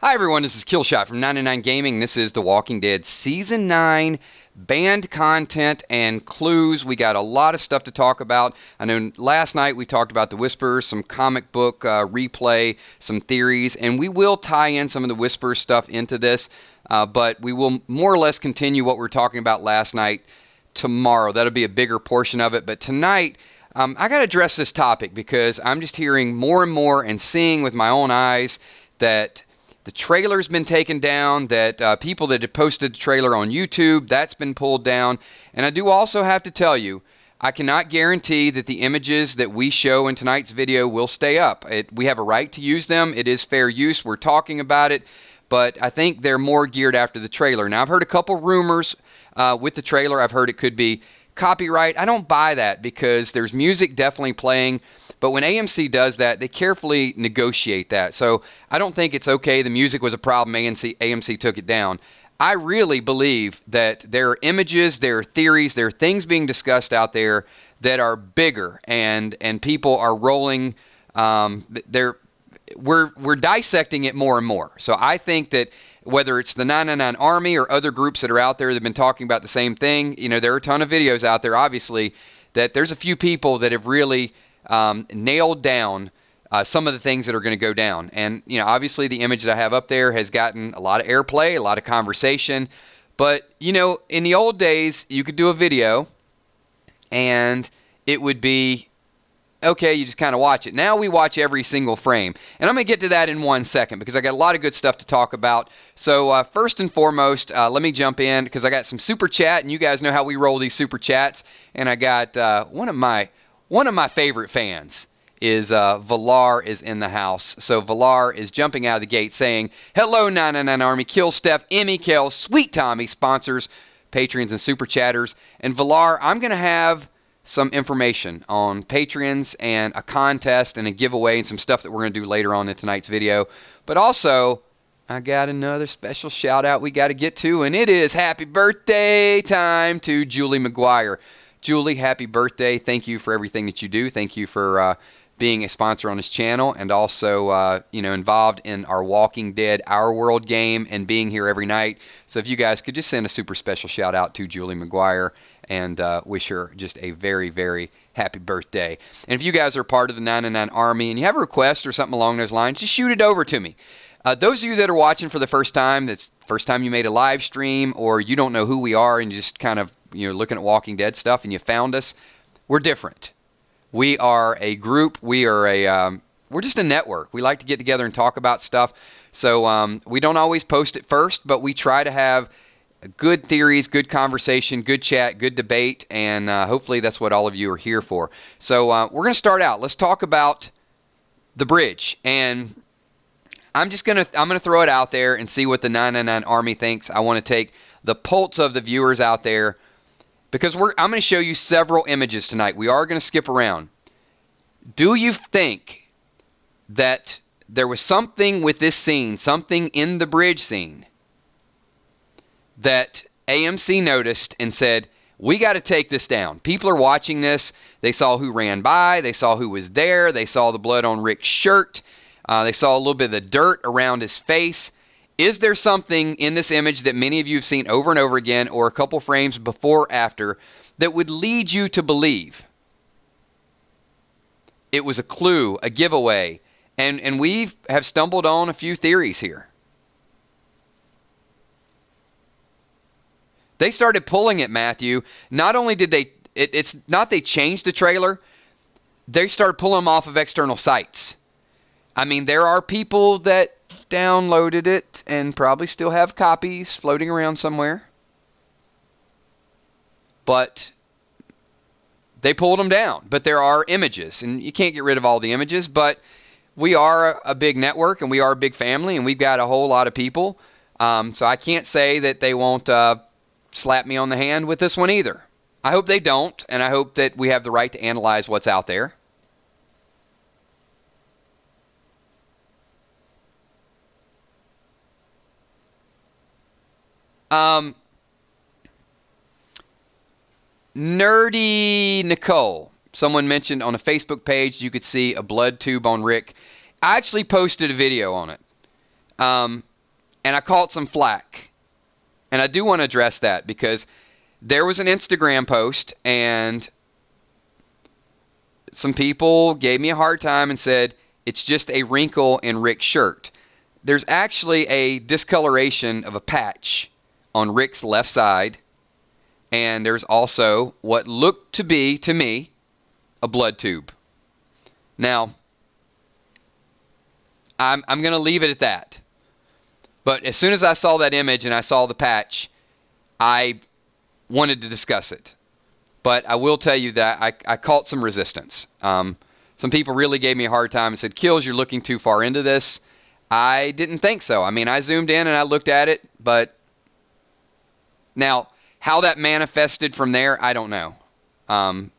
Hi everyone, this is Killshot from 99 Gaming. This is The Walking Dead Season 9 banned content and clues. We got a lot of stuff to talk about. I know last night we talked about the Whisperers, some comic book replay, some theories, and we will tie in some of the Whisperers stuff into this, but we will more or less continue what we were talking about last night tomorrow. That'll be a bigger portion of it, but tonight I got to address this topic because I'm just hearing more and more and seeing with my own eyes that the trailer's been taken down, that people that had posted the trailer on YouTube, that's been pulled down. And I do also have to tell you, I cannot guarantee that the images that we show in tonight's video will stay up. We have a right to use them. It is fair use. We're talking about it. But I think they're more geared after the trailer. Now, I've heard a couple rumors with the trailer. I've heard it could be copyright. I don't buy that because there's music definitely playing. But when AMC does that, they carefully negotiate that. So I don't think it's okay. The music was a problem. AMC took it down. I really believe that there are images, there are theories, there are things being discussed out there that are bigger, and people are rolling. We're dissecting it more and more. So I think that whether it's the 999 Army or other groups that are out there that have been talking about the same thing, you know, there are a ton of videos out there, obviously, that there's a few people that have really nailed down some of the things that are going to go down. And, you know, obviously the image that I have up there has gotten a lot of airplay, a lot of conversation. But, you know, in the old days, you could do a video and it would be, okay, you just kind of watch it. Now we watch every single frame. And I'm going to get to that in 1 second because I got a lot of good stuff to talk about. So first and foremost, let me jump in because I got some super chat, and you guys know how we roll these super chats. And I got one of my favorite fans is Valar is in the house. So Valar is jumping out of the gate saying, "Hello, 999 Army, Kill Steph, Emmy, Kel, Sweet Tommy, sponsors, Patreons, and Super Chatters." And Valar, I'm going to have some information on Patreons and a contest and a giveaway and some stuff that we're going to do later on in tonight's video. But also, I got another special shout out we got to get to, and it is happy birthday time to Julie McGuire. Julie, happy birthday. Thank you for everything that you do. Thank you for being a sponsor on this channel and also, involved in our Walking Dead Our World game and being here every night. So if you guys could just send a super special shout out to Julie McGuire and wish her just a very, very happy birthday. And if you guys are part of the 999 Army and you have a request or something along those lines, just shoot it over to me. Those of you that are watching for the first time, that's the first time you made a live stream, or you don't know who we are and you just kind of, looking at Walking Dead stuff and you found us, we're different. We are a group. We're just a network. We like to get together and talk about stuff. So we don't always post it first, but we try to have good theories, good conversation, good chat, good debate, and hopefully that's what all of you are here for. So we're going to start out. Let's talk about the bridge. And I'm going to throw it out there and see what the 999 Army thinks. I want to take the pulse of the viewers out there because I'm going to show you several images tonight. We are going to skip around. Do you think that there was something with this scene, something in the bridge scene, that AMC noticed and said, we got to take this down? People are watching this. They saw who ran by. They saw who was there. They saw the blood on Rick's shirt. They saw a little bit of the dirt around his face. Is there something in this image that many of you have seen over and over again, or a couple frames before or after, that would lead you to believe it was a clue, a giveaway? And we have stumbled on a few theories here. They started pulling it, Matthew. Not only did it's not they changed the trailer, they started pulling them off of external sites. I mean, there are people that downloaded it and probably still have copies floating around somewhere. But they pulled them down. But there are images, and you can't get rid of all the images, but we are a big network, and we are a big family, and we've got a whole lot of people. So I can't say that they won't slap me on the hand with this one either. I hope they don't, and I hope that we have the right to analyze what's out there. Nerdy Nicole, someone mentioned on a Facebook page you could see a blood tube on Rick. I actually posted a video on it. And I caught some flack. And I do want to address that because there was an Instagram post and some people gave me a hard time and said, it's just a wrinkle in Rick's shirt. There's actually a discoloration of a patch on Rick's left side. And there's also what looked to be, to me, a blood tube. Now, I'm going to leave it at that. But as soon as I saw that image and I saw the patch, I wanted to discuss it. But I will tell you that I caught some resistance. Some people really gave me a hard time and said, Kills, you're looking too far into this. I didn't think so. I mean, I zoomed in and I looked at it, but now, how that manifested from there, I don't know. And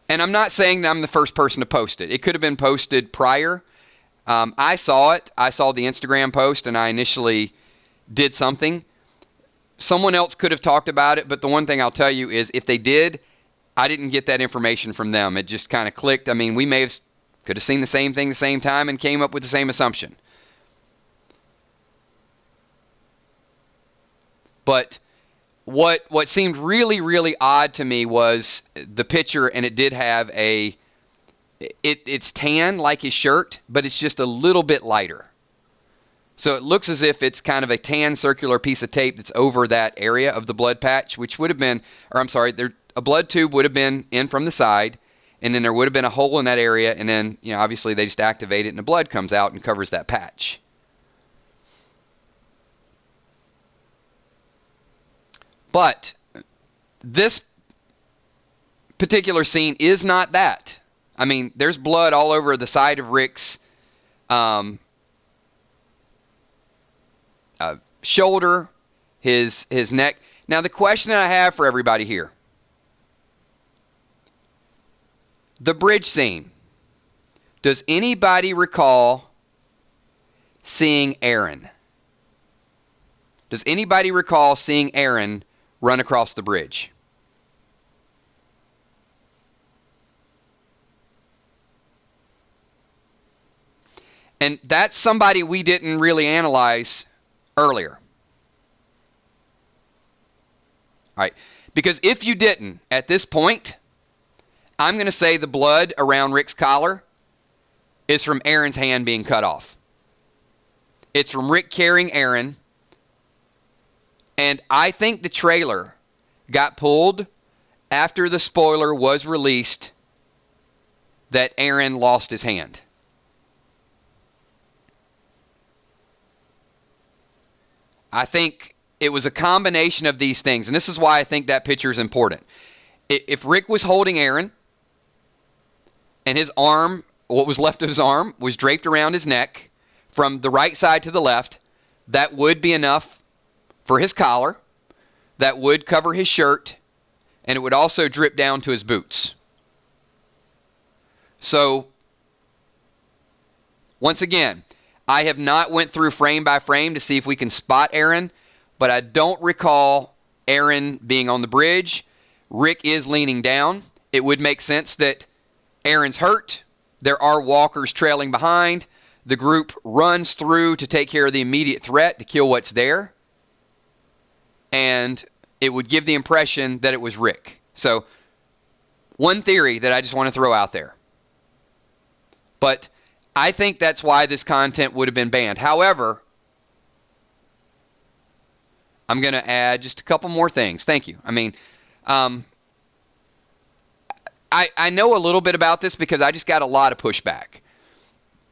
I'm not saying that I'm the first person to post it. It could have been posted prior. I saw it. I saw the Instagram post, and I initially did something. Someone else could have talked about it, but the one thing I'll tell you is if they did, I didn't get that information from them. It just kind of clicked. I mean, we could have seen the same thing at the same time and came up with the same assumption. But what seemed really, really odd to me was the picture, and it did have it's tan like his shirt, but it's just a little bit lighter. So it looks as if it's kind of a tan circular piece of tape that's over that area of the blood patch, which would have been, a blood tube would have been in from the side, and then there would have been a hole in that area, and then, obviously they just activate it and the blood comes out and covers that patch. But this particular scene is not that. I mean, there's blood all over the side of Rick's shoulder, his neck. Now, the question that I have for everybody here. The bridge scene. Does anybody recall seeing Aaron? Does anybody recall seeing Aaron run across the bridge? And that's somebody we didn't really analyze earlier. All right. Because if you didn't, at this point, I'm going to say the blood around Rick's collar is from Aaron's hand being cut off. It's from Rick carrying Aaron. And I think the trailer got pulled after the spoiler was released that Aaron lost his hand. I think it was a combination of these things, and this is why I think that picture is important. If Rick was holding Aaron, and his arm, what was left of his arm, was draped around his neck from the right side to the left, that would be enough for his collar, that would cover his shirt, and it would also drip down to his boots. So, once again, I have not went through frame by frame to see if we can spot Aaron, but I don't recall Aaron being on the bridge. Rick is leaning down. It would make sense that Aaron's hurt. There are walkers trailing behind. The group runs through to take care of the immediate threat to kill what's there. And it would give the impression that it was Rick. So, one theory that I just want to throw out there. But I think that's why this content would have been banned. However, I'm going to add just a couple more things. Thank you. I mean, I know a little bit about this because I just got a lot of pushback.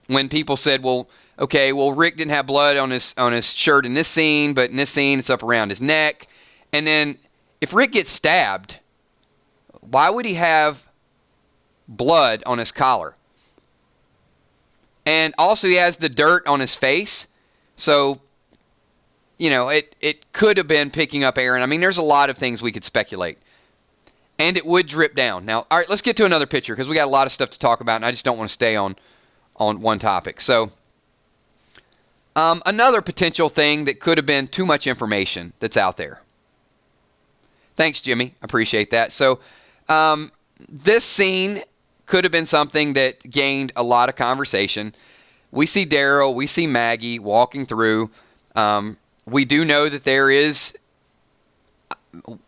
When people said, well, okay, well, Rick didn't have blood on his shirt in this scene, but in this scene it's up around his neck. And then if Rick gets stabbed, why would he have blood on his collar? And also he has the dirt on his face. So, it could have been picking up Aaron. I mean, there's a lot of things we could speculate. And it would drip down. Now, all right, let's get to another picture because we got a lot of stuff to talk about, and I just don't want to stay on one topic. So, another potential thing that could have been too much information that's out there. Thanks, Jimmy. I appreciate that. So, this scene could have been something that gained a lot of conversation. we see Daryl, we see Maggie walking through. We do know that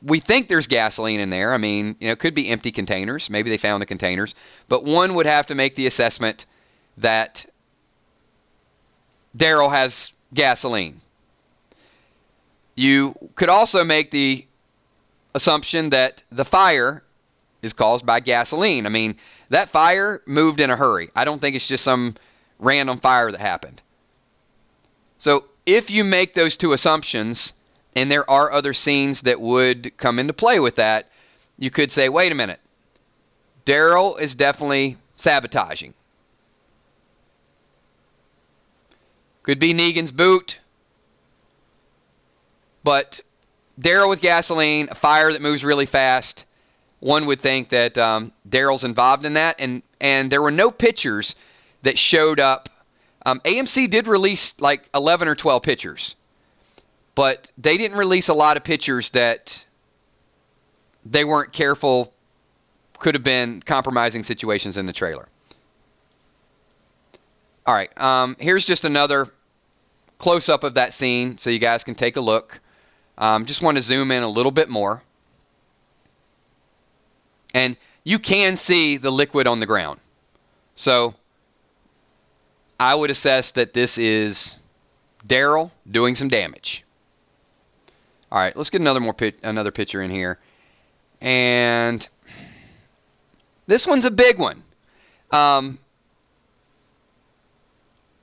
we think there's gasoline in there. I mean, it could be empty containers. Maybe they found the containers. But one would have to make the assessment that Daryl has gasoline. You could also make the assumption that the fire is caused by gasoline. I mean, that fire moved in a hurry. I don't think it's just some random fire that happened. So if you make those two assumptions, and there are other scenes that would come into play with that, you could say, wait a minute, Daryl is definitely sabotaging. Could be Negan's boot, but Daryl with gasoline, a fire that moves really fast, one would think that Daryl's involved in that, and there were no pictures that showed up. AMC did release like 11 or 12 pictures, but they didn't release a lot of pictures that they weren't careful, could have been compromising situations in the trailer. All right, here's just another close-up of that scene so you guys can take a look. Just want to zoom in a little bit more. And you can see the liquid on the ground. So I would assess that this is Daryl doing some damage. All right, let's get another picture in here. And this one's a big one.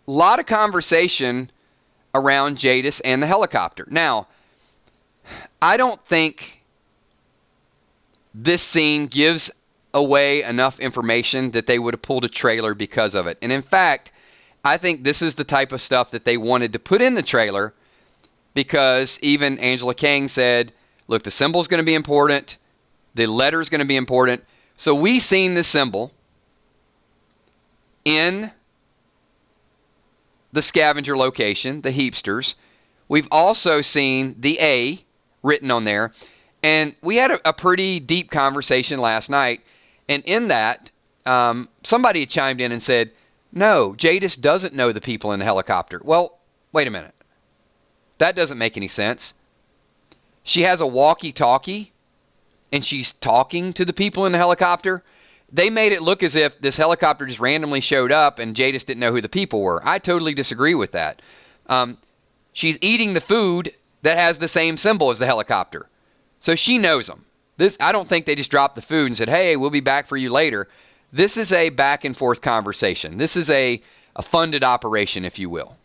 Lot of conversation around Jadis and the helicopter. Now, I don't think this scene gives away enough information that they would have pulled a trailer because of it. And in fact, I think this is the type of stuff that they wanted to put in the trailer because even Angela Kang said, look, the symbol's going to be important. The letter's going to be important. So we've seen this symbol in the scavenger location, the Heapsters. We've also seen the A written on there. And we had a pretty deep conversation last night. And in that, somebody had chimed in and said, no, Jadis doesn't know the people in the helicopter. Well, wait a minute. That doesn't make any sense. She has a walkie-talkie, and she's talking to the people in the helicopter. They made it look as if this helicopter just randomly showed up and Jadis didn't know who the people were. I totally disagree with that. She's eating the food that has the same symbol as the helicopter. So she knows them. I don't think they just dropped the food and said, hey, we'll be back for you later. This is a back and forth conversation. This is a funded operation, if you will.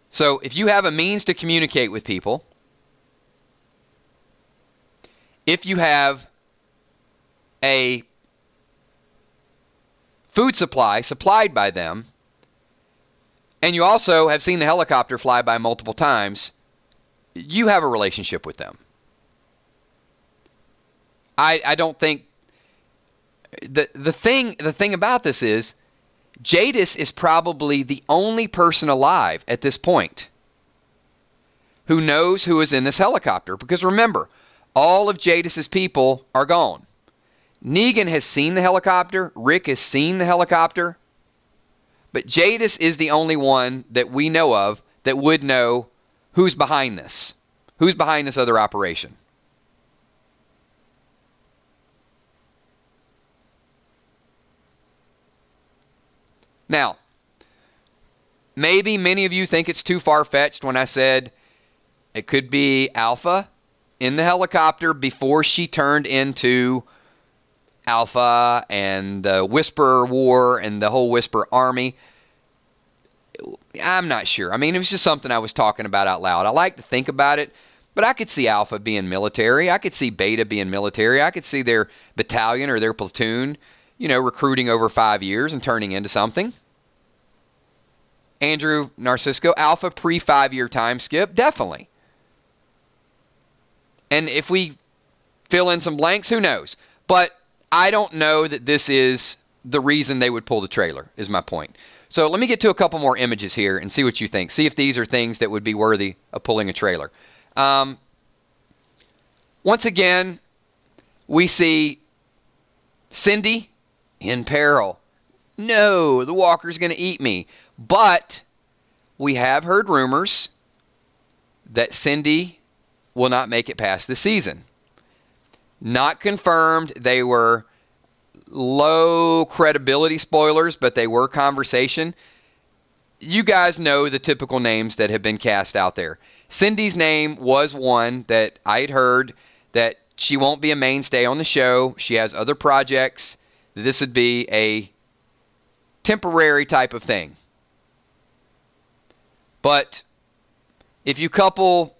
So if you have a means to communicate with people, if you have a food supply supplied by them, and you also have seen the helicopter fly by multiple times, you have a relationship with them. I don't think the thing about this is Jadis is probably the only person alive at this point who knows who is in this helicopter. Because remember, all of Jadis's people are gone. Negan has seen the helicopter. Rick has seen the helicopter. But Jadis is the only one that we know of that would know who's behind this. Who's behind this other operation. Now, maybe many of you think it's too far-fetched when I said it could be Alpha in the helicopter before she turned into Alpha and the Whisperer War and the whole Whisper Army. I'm not sure. I mean, it was just something I was talking about out loud. I like to think about it, but I could see Alpha being military. I could see Beta being military. I could see their battalion or their platoon, recruiting over 5 years and turning into something. Andrew Narcisco, Alpha pre-5-year time skip, definitely. And if we fill in some blanks, who knows? But I don't know that this is the reason they would pull the trailer, is my point. So let me get to a couple more images here and see what you think. See if these are things that would be worthy of pulling a trailer. Once again, we see Cindy in peril. No, the walker's going to eat me. But we have heard rumors that Cindy will not make it past the season. Not confirmed. They were low credibility spoilers, but they were conversation. You guys know the typical names that have been cast out there. Cindy's name was one that I had heard that she won't be a mainstay on the show. She has other projects. This would be a temporary type of thing. But if you couple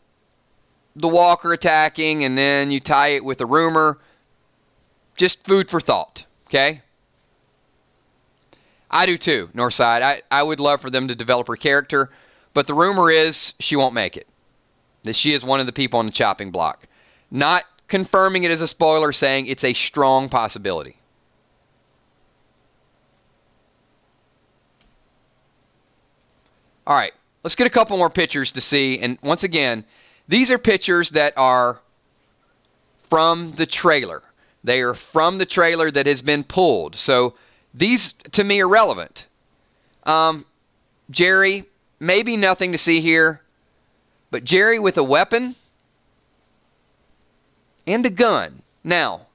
the walker attacking and then you tie it with a rumor, just food for thought, okay? I do too, Northside. I would love for them to develop her character, but the rumor is she won't make it. That she is one of the people on the chopping block. Not confirming it as a spoiler, saying it's a strong possibility. All right, let's get a couple more pictures to see. And once again, these are pictures that are from the trailer. They are from the trailer that has been pulled. So these, to me, are relevant. Jerry, maybe nothing to see here, but Jerry with a weapon and a gun. Now,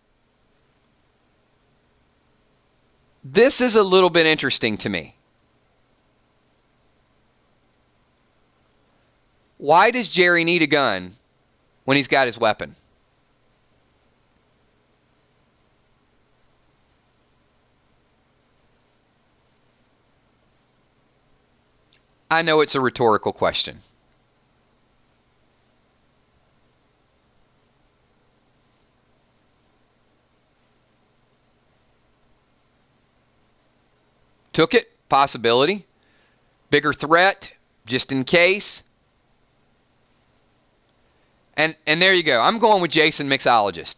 this is a little bit interesting to me. Why does Jerry need a gun when he's got his weapon? I know it's a rhetorical question. Took it, possibility. Bigger threat, just in case. And there you go. I'm going with Jason, mixologist.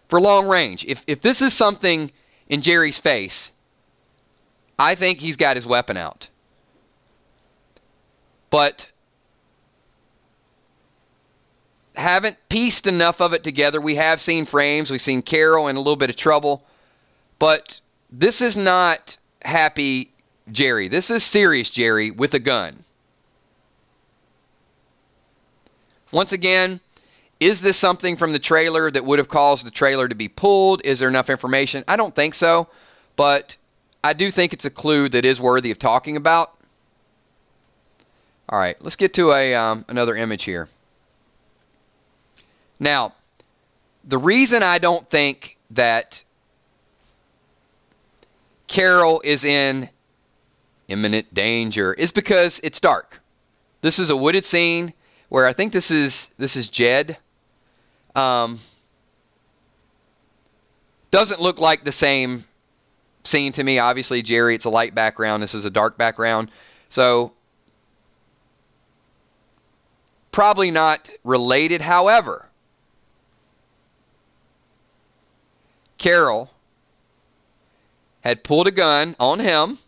For long range, if this is something in Jerry's face, I think he's got his weapon out. But haven't pieced enough of it together. We have seen frames. We've seen Carol in a little bit of trouble. But this is not happy Jerry. This is serious Jerry with a gun. Once again, is this something from the trailer that would have caused the trailer to be pulled? Is there enough information? I don't think so, but I do think it's a clue that is worthy of talking about. All right, let's get to another image here. Now, the reason I don't think that Carol is in imminent danger is because it's dark. This is a wooded scene where I think this is Jed. Doesn't look like the same scene to me. Obviously, Jerry, it's a light background. This is a dark background. So, probably not related. However, Carol had pulled a gun on him.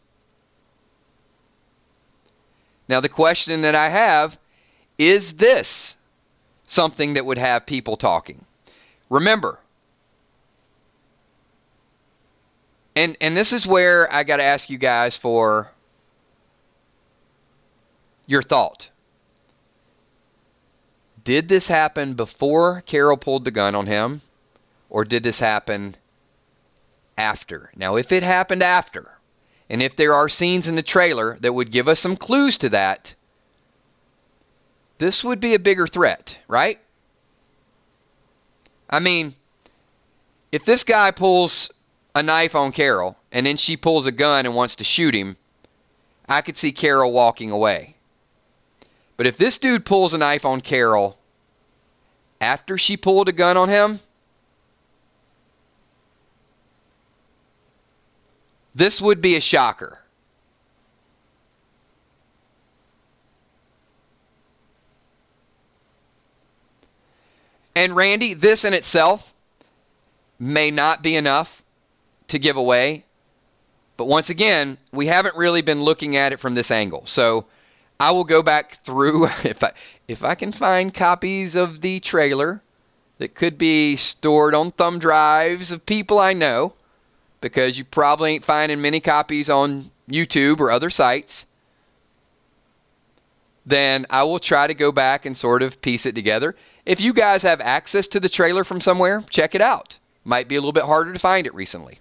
Now, the question that I have, is this something that would have people talking? Remember, and this is where I got to ask you guys for your thought. Did this happen before Carol pulled the gun on him, or did this happen after? Now, if it happened after, and if there are scenes in the trailer that would give us some clues to that, this would be a bigger threat, right? I mean, if this guy pulls a knife on Carol and then she pulls a gun and wants to shoot him, I could see Carol walking away. But if this dude pulls a knife on Carol after she pulled a gun on him, this would be a shocker. And Randy, this in itself may not be enough to give away. But once again, we haven't really been looking at it from this angle. So I will go back through, if I can find copies of the trailer that could be stored on thumb drives of people I know. because you probably ain't finding many copies on YouTube or other sites, then I will try to go back and sort of piece it together. If you guys have access to the trailer from somewhere, check it out. Might be a little bit harder to find it recently.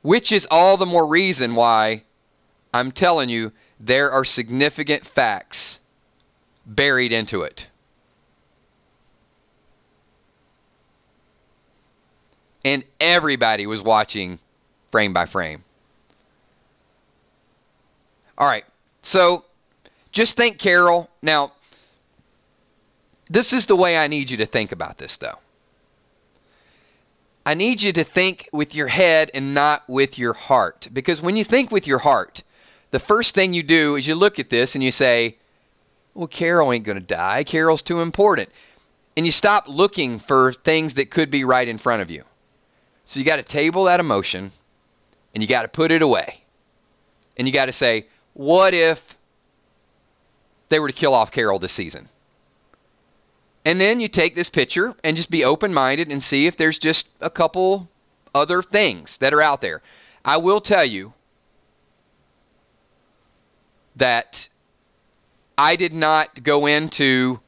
Which is all the more reason why I'm telling you there are significant facts buried into it. And everybody was watching frame by frame. All right, so just think Carol. Now, this is the way I need you to think about this, though. I need you to think with your head and not with your heart. Because when you think with your heart, the first thing you do is you look at this and you say, well, Carol ain't going to die. Carol's too important. And you stop looking for things that could be right in front of you. So you got to table that emotion and you got to put it away. And you got to say, what if they were to kill off Carol this season? And then you take this picture and just be open-minded and see if there's just a couple other things that are out there. I will tell you that I did not go into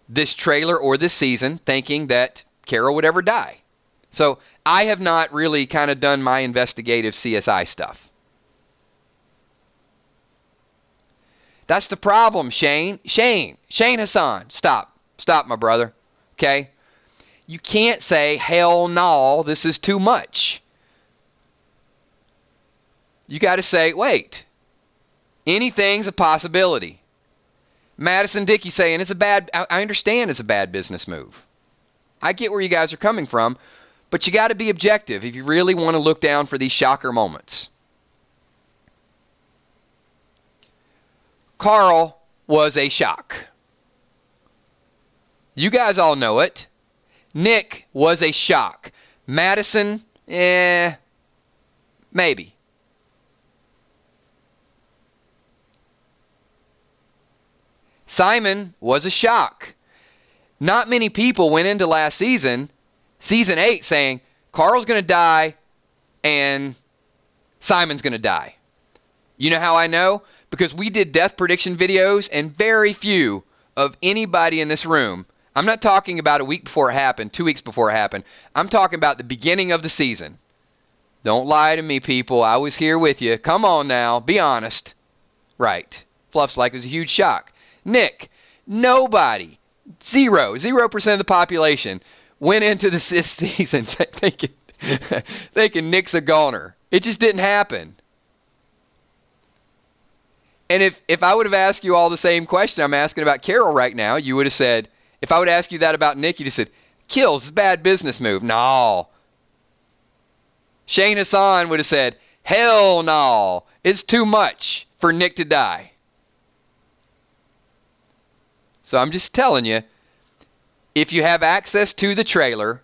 this trailer or this season thinking that Carol would ever die. So I have not really kind of done my investigative CSI stuff. That's the problem, Shane. Shane Hassan, stop. Stop, my brother. Okay? You can't say, hell no, this is too much. You got to say, wait, anything's a possibility. Madison Dickey saying I understand it's a bad business move. I get where you guys are coming from, but you got to be objective if you really want to look down for these shocker moments. Carl was a shock. You guys all know it. Nick was a shock. Madison, maybe. Simon was a shock. Not many people went into last season, season 8, saying, Carl's going to die and Simon's going to die. You know how I know? Because we did death prediction videos and very few of anybody in this room, I'm not talking about a week before it happened, 2 weeks before it happened. I'm talking about the beginning of the season. Don't lie to me, people. I was here with you. Come on now. Be honest. Right. Fluff's like it was a huge shock. Nick, nobody, 0% of the population went into this season thinking Nick's a goner. It just didn't happen. And if I would have asked you all the same question I'm asking about Carol right now, you would have said, if I would ask you that about Nick, you'd have said, kills is a bad business move. No. Shane Hassan would have said, hell no. It's too much for Nick to die. So I'm just telling you, if you have access to the trailer,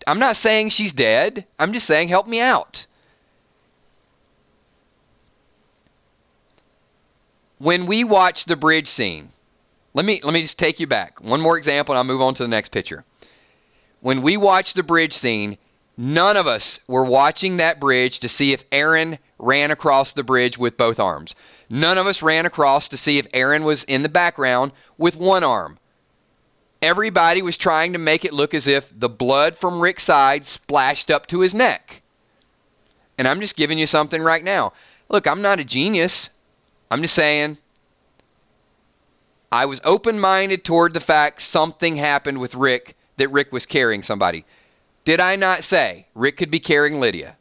I'm not saying she's dead. I'm just saying help me out. When we watch the bridge scene, let me just take you back. One more example and I'll move on to the next picture. When we watch the bridge scene, none of us were watching that bridge to see if Aaron ran across the bridge with both arms. None of us ran across to see if Aaron was in the background with one arm. Everybody was trying to make it look as if the blood from Rick's side splashed up to his neck. And I'm just giving you something right now. Look, I'm not a genius. I'm just saying I was open-minded toward the fact something happened with Rick, that Rick was carrying somebody. Did I not say Rick could be carrying Lydia?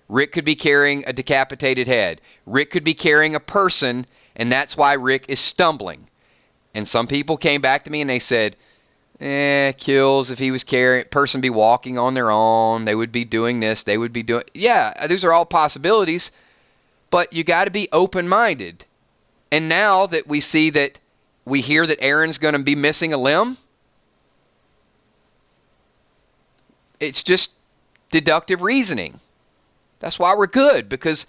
Rick could be carrying a decapitated head. Rick could be carrying a person, and that's why Rick is stumbling. And some people came back to me and they said, kills if he was carrying, person be walking on their own, they would be doing this, they would be doing, yeah, those are all possibilities, but you got to be open-minded. And now that we see that, we hear that Aaron's going to be missing a limb, it's just deductive reasoning. That's why we're good, because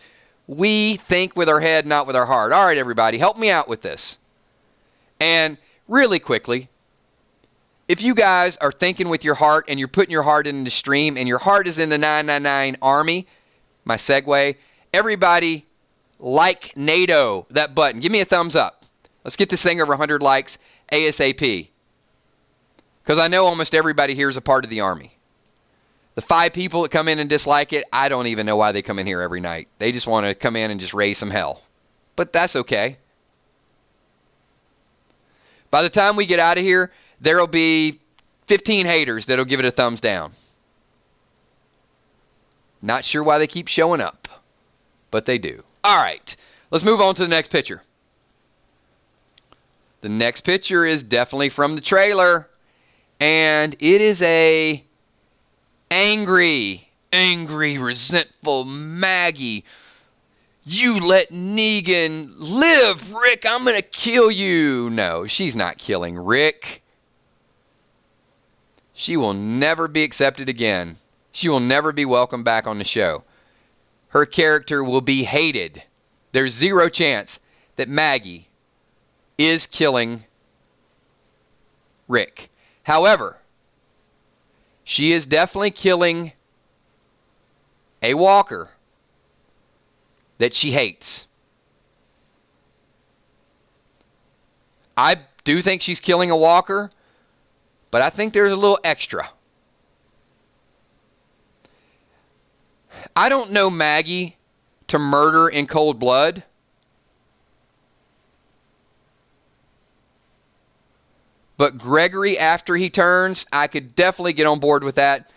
we think with our head, not with our heart. All right, everybody, help me out with this. And really quickly, if you guys are thinking with your heart and you're putting your heart in the stream and your heart is in the 999 Army, my segue, everybody like NATO, that button. Give me a thumbs up. Let's get this thing over 100 likes ASAP. Because I know almost everybody here is a part of the Army. The 5 people that come in and dislike it, I don't even know why they come in here every night. They just want to come in and just raise some hell. But that's okay. By the time we get out of here, there will be 15 haters that will give it a thumbs down. Not sure why they keep showing up, but they do. All right, let's move on to the next picture. The next picture is definitely from the trailer, and it is a angry, resentful Maggie. You let Negan live, Rick. I'm going to kill you. No, she's not killing Rick. She will never be accepted again. She will never be welcomed back on the show. Her character will be hated. There's zero chance that Maggie is killing Rick. However, she is definitely killing a walker that she hates. I do think she's killing a walker, but I think there's a little extra. I don't know Maggie to murder in cold blood. But Gregory, after he turns, I could definitely get on board with that.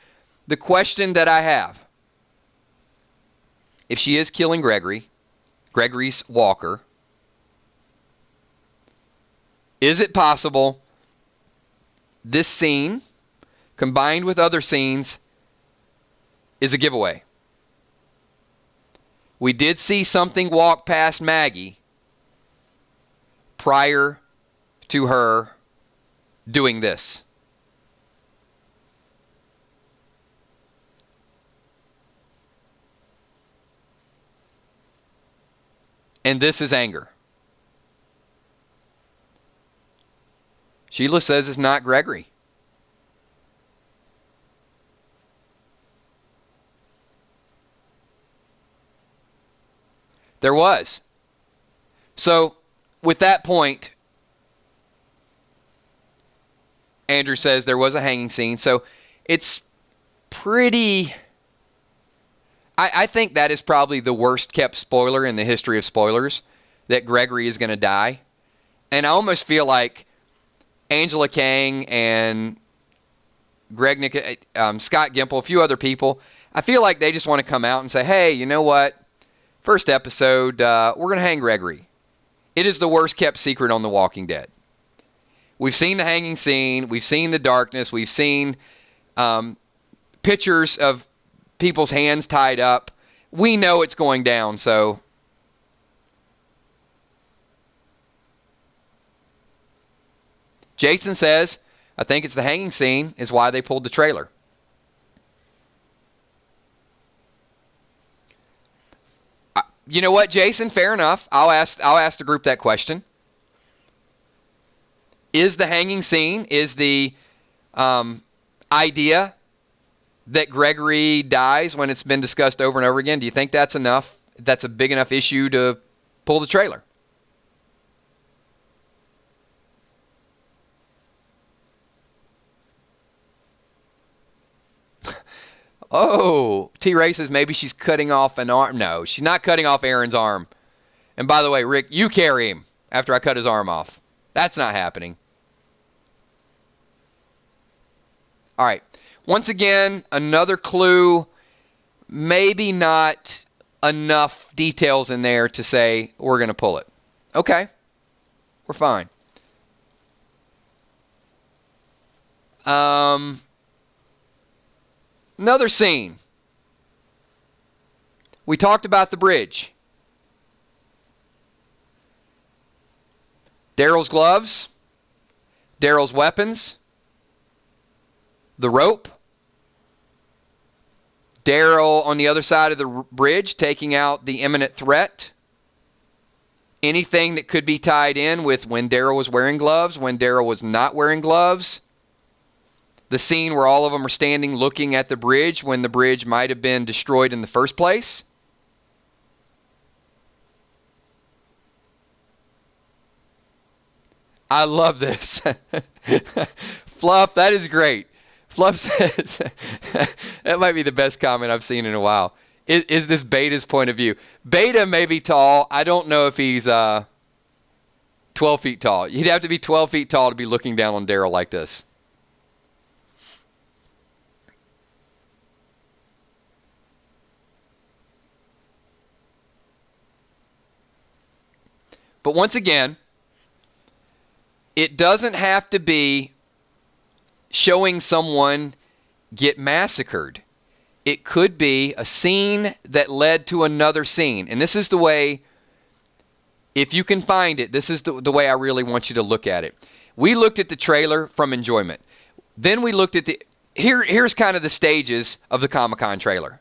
The question that I have, if she is killing Gregory's walker, is it possible this scene, combined with other scenes, is a giveaway? We did see something walk past Maggie prior to her doing this. And this is anger. Sheila says it's not Gregory. There was. So, with that point, Andrew says there was a hanging scene. So, it's pretty... I think that is probably the worst kept spoiler in the history of spoilers, that Gregory is going to die. And I almost feel like Angela Kang and Scott Gimple, a few other people, I feel like they just want to come out and say, hey, you know what? First episode, we're going to hang Gregory. It is the worst kept secret on The Walking Dead. We've seen the hanging scene. We've seen the darkness. We've seen pictures of people's hands tied up. We know it's going down, so... Jason says, I think it's the hanging scene is why they pulled the trailer. You know what, Jason? Fair enough. I'll ask the group that question. Is the hanging scene, is the idea that Gregory dies when it's been discussed over and over again, do you think that's enough? That's a big enough issue to pull the trailer? Oh, T-Ray says maybe she's cutting off an arm. No, she's not cutting off Aaron's arm. And by the way, Rick, you carry him after I cut his arm off. That's not happening. All right. Once again, another clue. Maybe not enough details in there to say we're going to pull it. Okay. We're fine. Another scene. We talked about the bridge. Daryl's gloves. Daryl's weapons. The rope. Daryl on the other side of the bridge taking out the imminent threat. Anything that could be tied in with when Daryl was wearing gloves, when Daryl was not wearing gloves. The scene where all of them are standing looking at the bridge when the bridge might have been destroyed in the first place. I love this. Fluff, that is great. Fluff says, that might be the best comment I've seen in a while. Is this Beta's point of view? Beta may be tall. I don't know if he's 12 feet tall. He'd have to be 12 feet tall to be looking down on Daryl like this. But once again, it doesn't have to be showing someone get massacred. It could be a scene that led to another scene. And this is the way, if you can find it, this is the way I really want you to look at it. We looked at the trailer from enjoyment. Then we looked at here's kind of the stages of the Comic-Con trailer.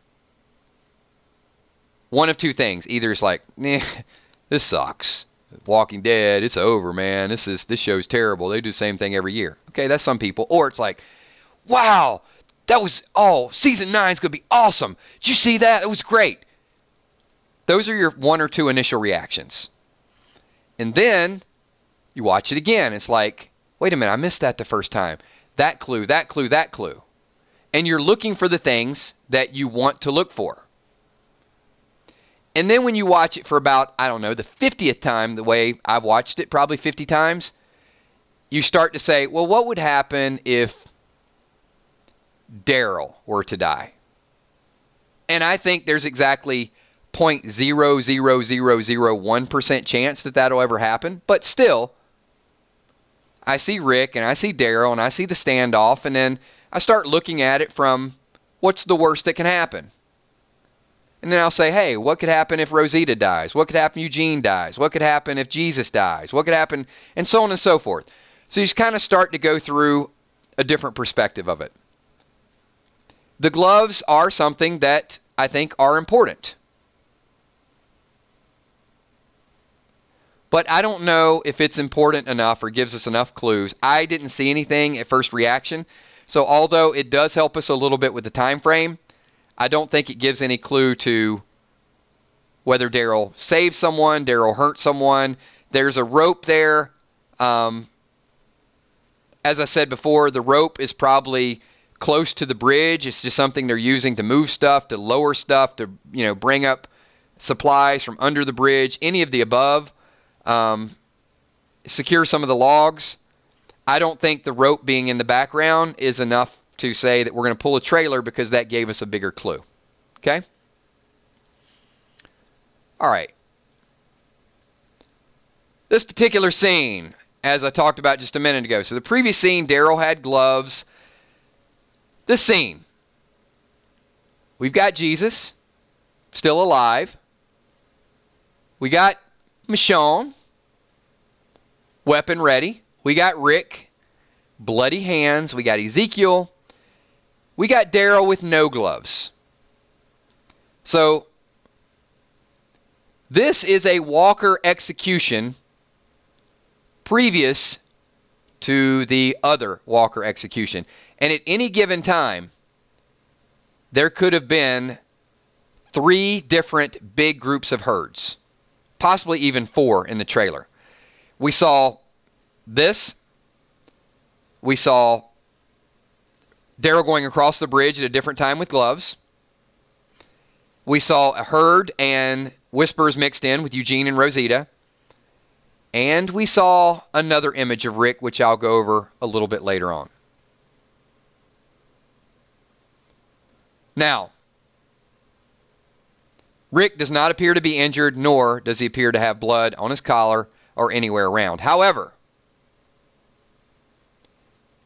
One of two things. Either it's like, this sucks. Walking Dead, it's over, man. This show's terrible. They do the same thing every year. Okay, that's some people. Or it's like, wow, season 9's going to be awesome. Did you see that? It was great. Those are your one or two initial reactions. And then you watch it again. It's like, wait a minute, I missed that the first time. That clue, that clue, that clue. And you're looking for the things that you want to look for. And then when you watch it for about, I don't know, the 50th time, the way I've watched it, probably 50 times, you start to say, well, what would happen if Daryl were to die? And I think there's exactly 0.00001% chance that that'll ever happen. But still, I see Rick and I see Daryl and I see the standoff, and then I start looking at it from what's the worst that can happen. And then I'll say, hey, what could happen if Rosita dies? What could happen if Eugene dies? What could happen if Jesus dies? What could happen? And so on and so forth. So you just kind of start to go through a different perspective of it. The gloves are something that I think are important. But I don't know if it's important enough or gives us enough clues. I didn't see anything at first reaction. So although it does help us a little bit with the time frame, I don't think it gives any clue to whether Daryl saved someone, Daryl hurt someone. There's a rope there. As I said before, the rope is probably close to the bridge. It's just something they're using to move stuff, to lower stuff, to bring up supplies from under the bridge, any of the above. Secure some of the logs. I don't think the rope being in the background is enough to say that we're going to pull a trailer, because that gave us a bigger clue. Okay? All right. This particular scene, as I talked about just a minute ago. So the previous scene, Daryl had gloves. This scene, we've got Jesus, still alive. We got Michonne, weapon ready. We got Rick, bloody hands. We got Ezekiel. We got Daryl with no gloves. So this is a Walker execution previous to the other Walker execution. And at any given time, there could have been 3 different big groups of herds, possibly even 4 in the trailer. We saw this. We saw Daryl going across the bridge at a different time with gloves. We saw a herd and whispers mixed in with Eugene and Rosita. And we saw another image of Rick, which I'll go over a little bit later on. Now, Rick does not appear to be injured, nor does he appear to have blood on his collar or anywhere around. However,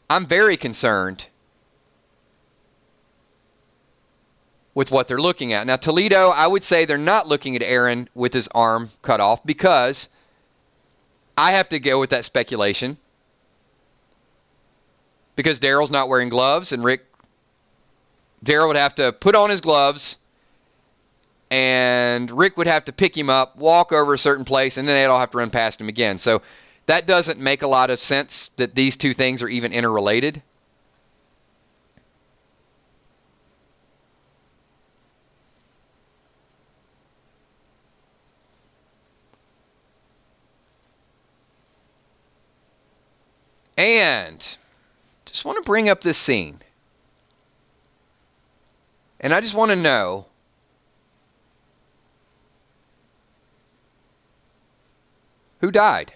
I'm very concerned with what they're looking at. Now, Toledo, I would say they're not looking at Aaron with his arm cut off, because I have to go with that speculation. Because Daryl's not wearing gloves, and Daryl would have to put on his gloves, and Rick would have to pick him up, walk over a certain place, and then they'd all have to run past him again. So that doesn't make a lot of sense that these two things are even interrelated. And just want to bring up this scene. And I just want to know, who died?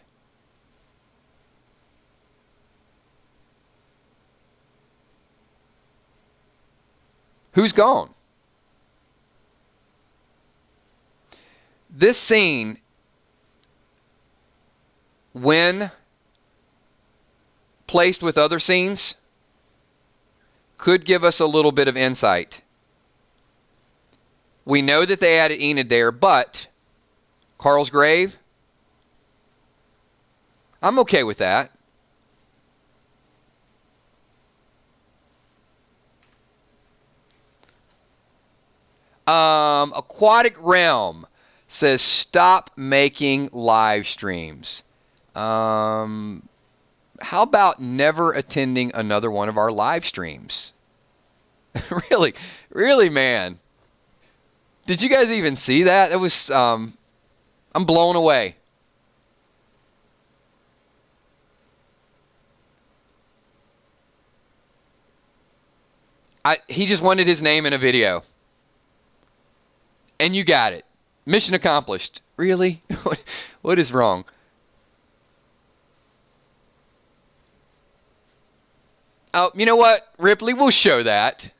Who's gone? This scene, when placed with other scenes, could give us a little bit of insight. We know that they added Enid there, but Carl's grave, I'm okay with that. Aquatic Realm says stop making live streams. How about never attending another one of our live streams? Really, man. Did you guys even see that? It was, I'm blown away. He just wanted his name in a video. And you got it. Mission accomplished. Really? What is wrong? Oh, you know what, Ripley? We'll show that.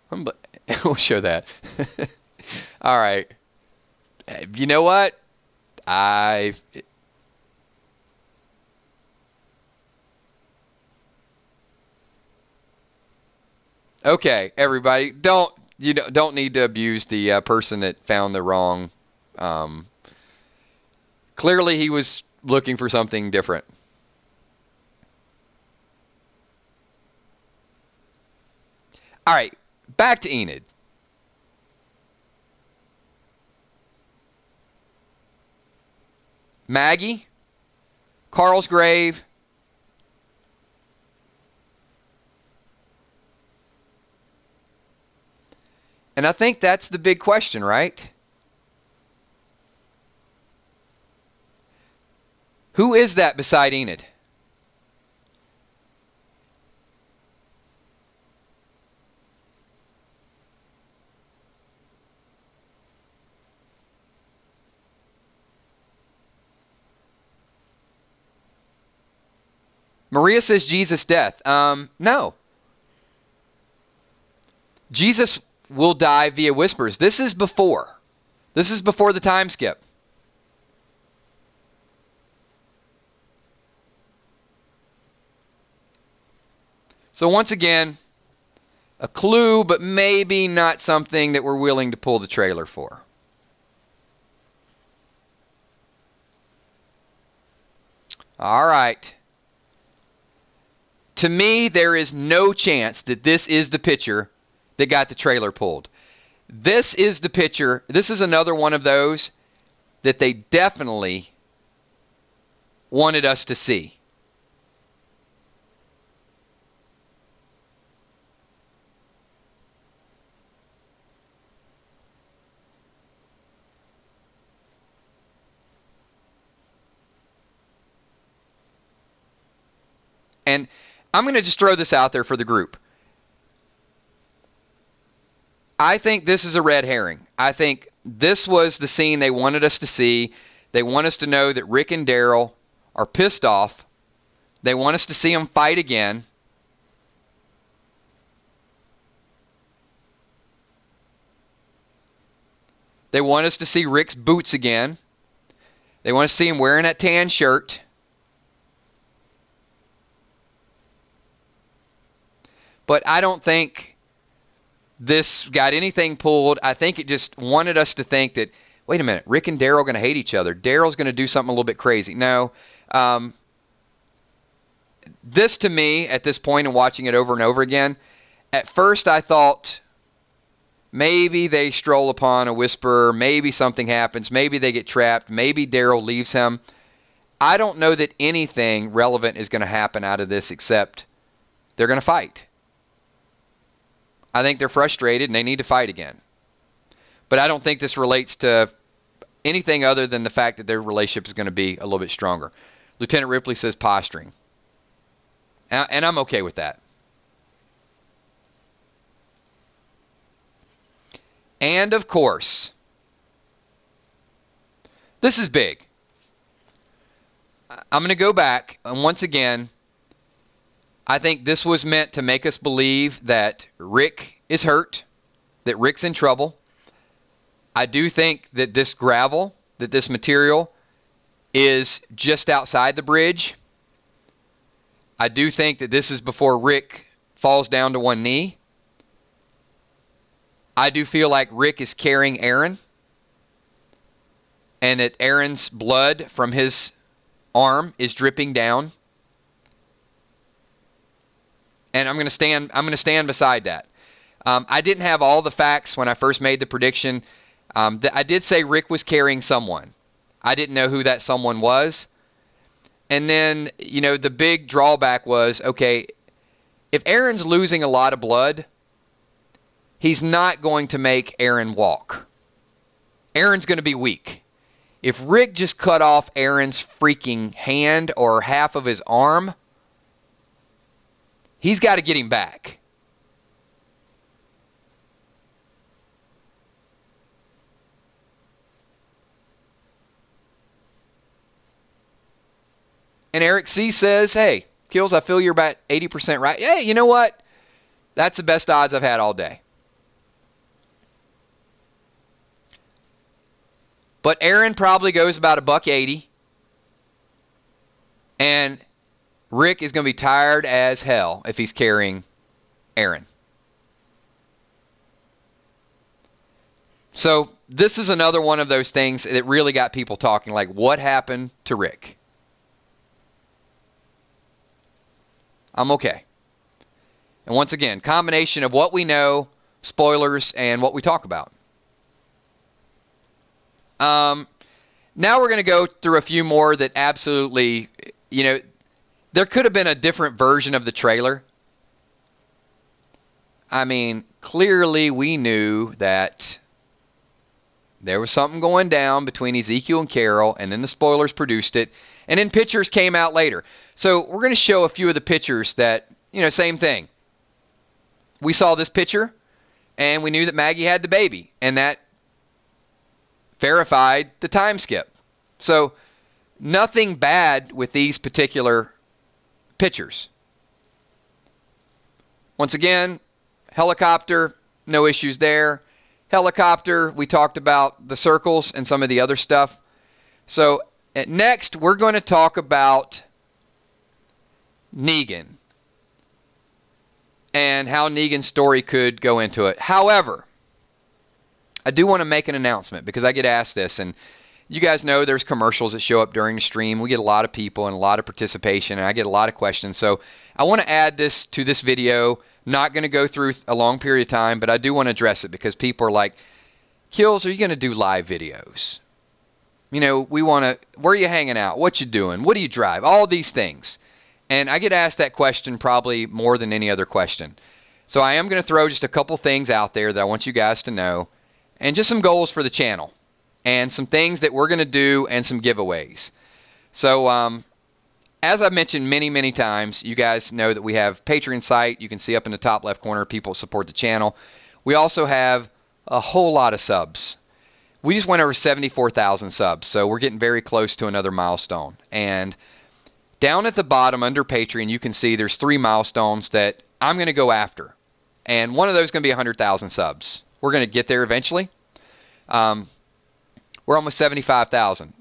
We'll show that. All right. You know what? Okay, everybody, don't need to abuse the person that found the wrong. Clearly, he was looking for something different. All right, back to Enid. Maggie, Carl's grave. And I think that's the big question, right? Who is that beside Enid? Maria says Jesus' death. No. Jesus will die via whispers. This is before. This is before the time skip. So once again, a clue, but maybe not something that we're willing to pull the trailer for. All right. To me, there is no chance that this is the picture that got the trailer pulled. This is the picture. This is another one of those that they definitely wanted us to see. And I'm going to just throw this out there for the group. I think this is a red herring. I think this was the scene they wanted us to see. They want us to know that Rick and Daryl are pissed off. They want us to see them fight again. They want us to see Rick's boots again. They want to see him wearing that tan shirt. But I don't think this got anything pulled. I think it just wanted us to think that, wait a minute, Rick and Daryl are going to hate each other. Daryl's going to do something a little bit crazy. No. This to me, at this point in watching it over and over again, at first I thought maybe they stroll upon a whisperer, maybe something happens, maybe they get trapped, maybe Daryl leaves him. I don't know that anything relevant is going to happen out of this except they're going to fight. I think they're frustrated and they need to fight again. But I don't think this relates to anything other than the fact that their relationship is going to be a little bit stronger. Lieutenant Ripley says posturing. And I'm okay with that. And, of course, this is big. I'm going to go back, and once again, I think this was meant to make us believe that Rick is hurt, that Rick's in trouble. I do think that this gravel, that this material, is just outside the bridge. I do think that this is before Rick falls down to one knee. I do feel like Rick is carrying Aaron, and that Aaron's blood from his arm is dripping down. And I'm going to stand beside that. I didn't have all the facts when I first made the prediction. I did say Rick was carrying someone. I didn't know who that someone was. And then, the big drawback was, okay, if Aaron's losing a lot of blood, he's not going to make Aaron walk. Aaron's going to be weak. If Rick just cut off Aaron's freaking hand or half of his arm, he's got to get him back. And Eric C. says, hey, Kills, I feel you're about 80% right. Hey, you know what? That's the best odds I've had all day. But Aaron probably goes about $180. And Rick is going to be tired as hell if he's carrying Aaron. So this is another one of those things that really got people talking, like, what happened to Rick? I'm okay. And once again, combination of what we know, spoilers, and what we talk about. Now we're going to go through a few more that absolutely, there could have been a different version of the trailer. I mean, clearly we knew that there was something going down between Ezekiel and Carol, and then the spoilers produced it, and then pictures came out later. So we're going to show a few of the pictures that, same thing. We saw this picture, and we knew that Maggie had the baby, and that verified the time skip. So nothing bad with these particular pictures. Once again, helicopter, no issues there. Helicopter, we talked about the circles and some of the other stuff. So next, we're going to talk about Negan and how Negan's story could go into it. However, I do want to make an announcement because I get asked this, and you guys know there's commercials that show up during the stream. We get a lot of people and a lot of participation, and I get a lot of questions. So I want to add this to this video. Not going to go through a long period of time, but I do want to address it because people are like, Kills, are you going to do live videos? We want to, where are you hanging out? What you doing? What do you drive? All these things. And I get asked that question probably more than any other question. So I am going to throw just a couple things out there that I want you guys to know, and just some goals for the channel, and some things that we're going to do, and some giveaways. So, as I've mentioned many, many times, you guys know that we have Patreon site. You can see up in the top left corner, people support the channel. We also have a whole lot of subs. We just went over 74,000 subs, so we're getting very close to another milestone. And down at the bottom under Patreon, you can see there's 3 milestones that I'm going to go after. And one of those is going to be 100,000 subs. We're going to get there eventually. We're almost 75,000.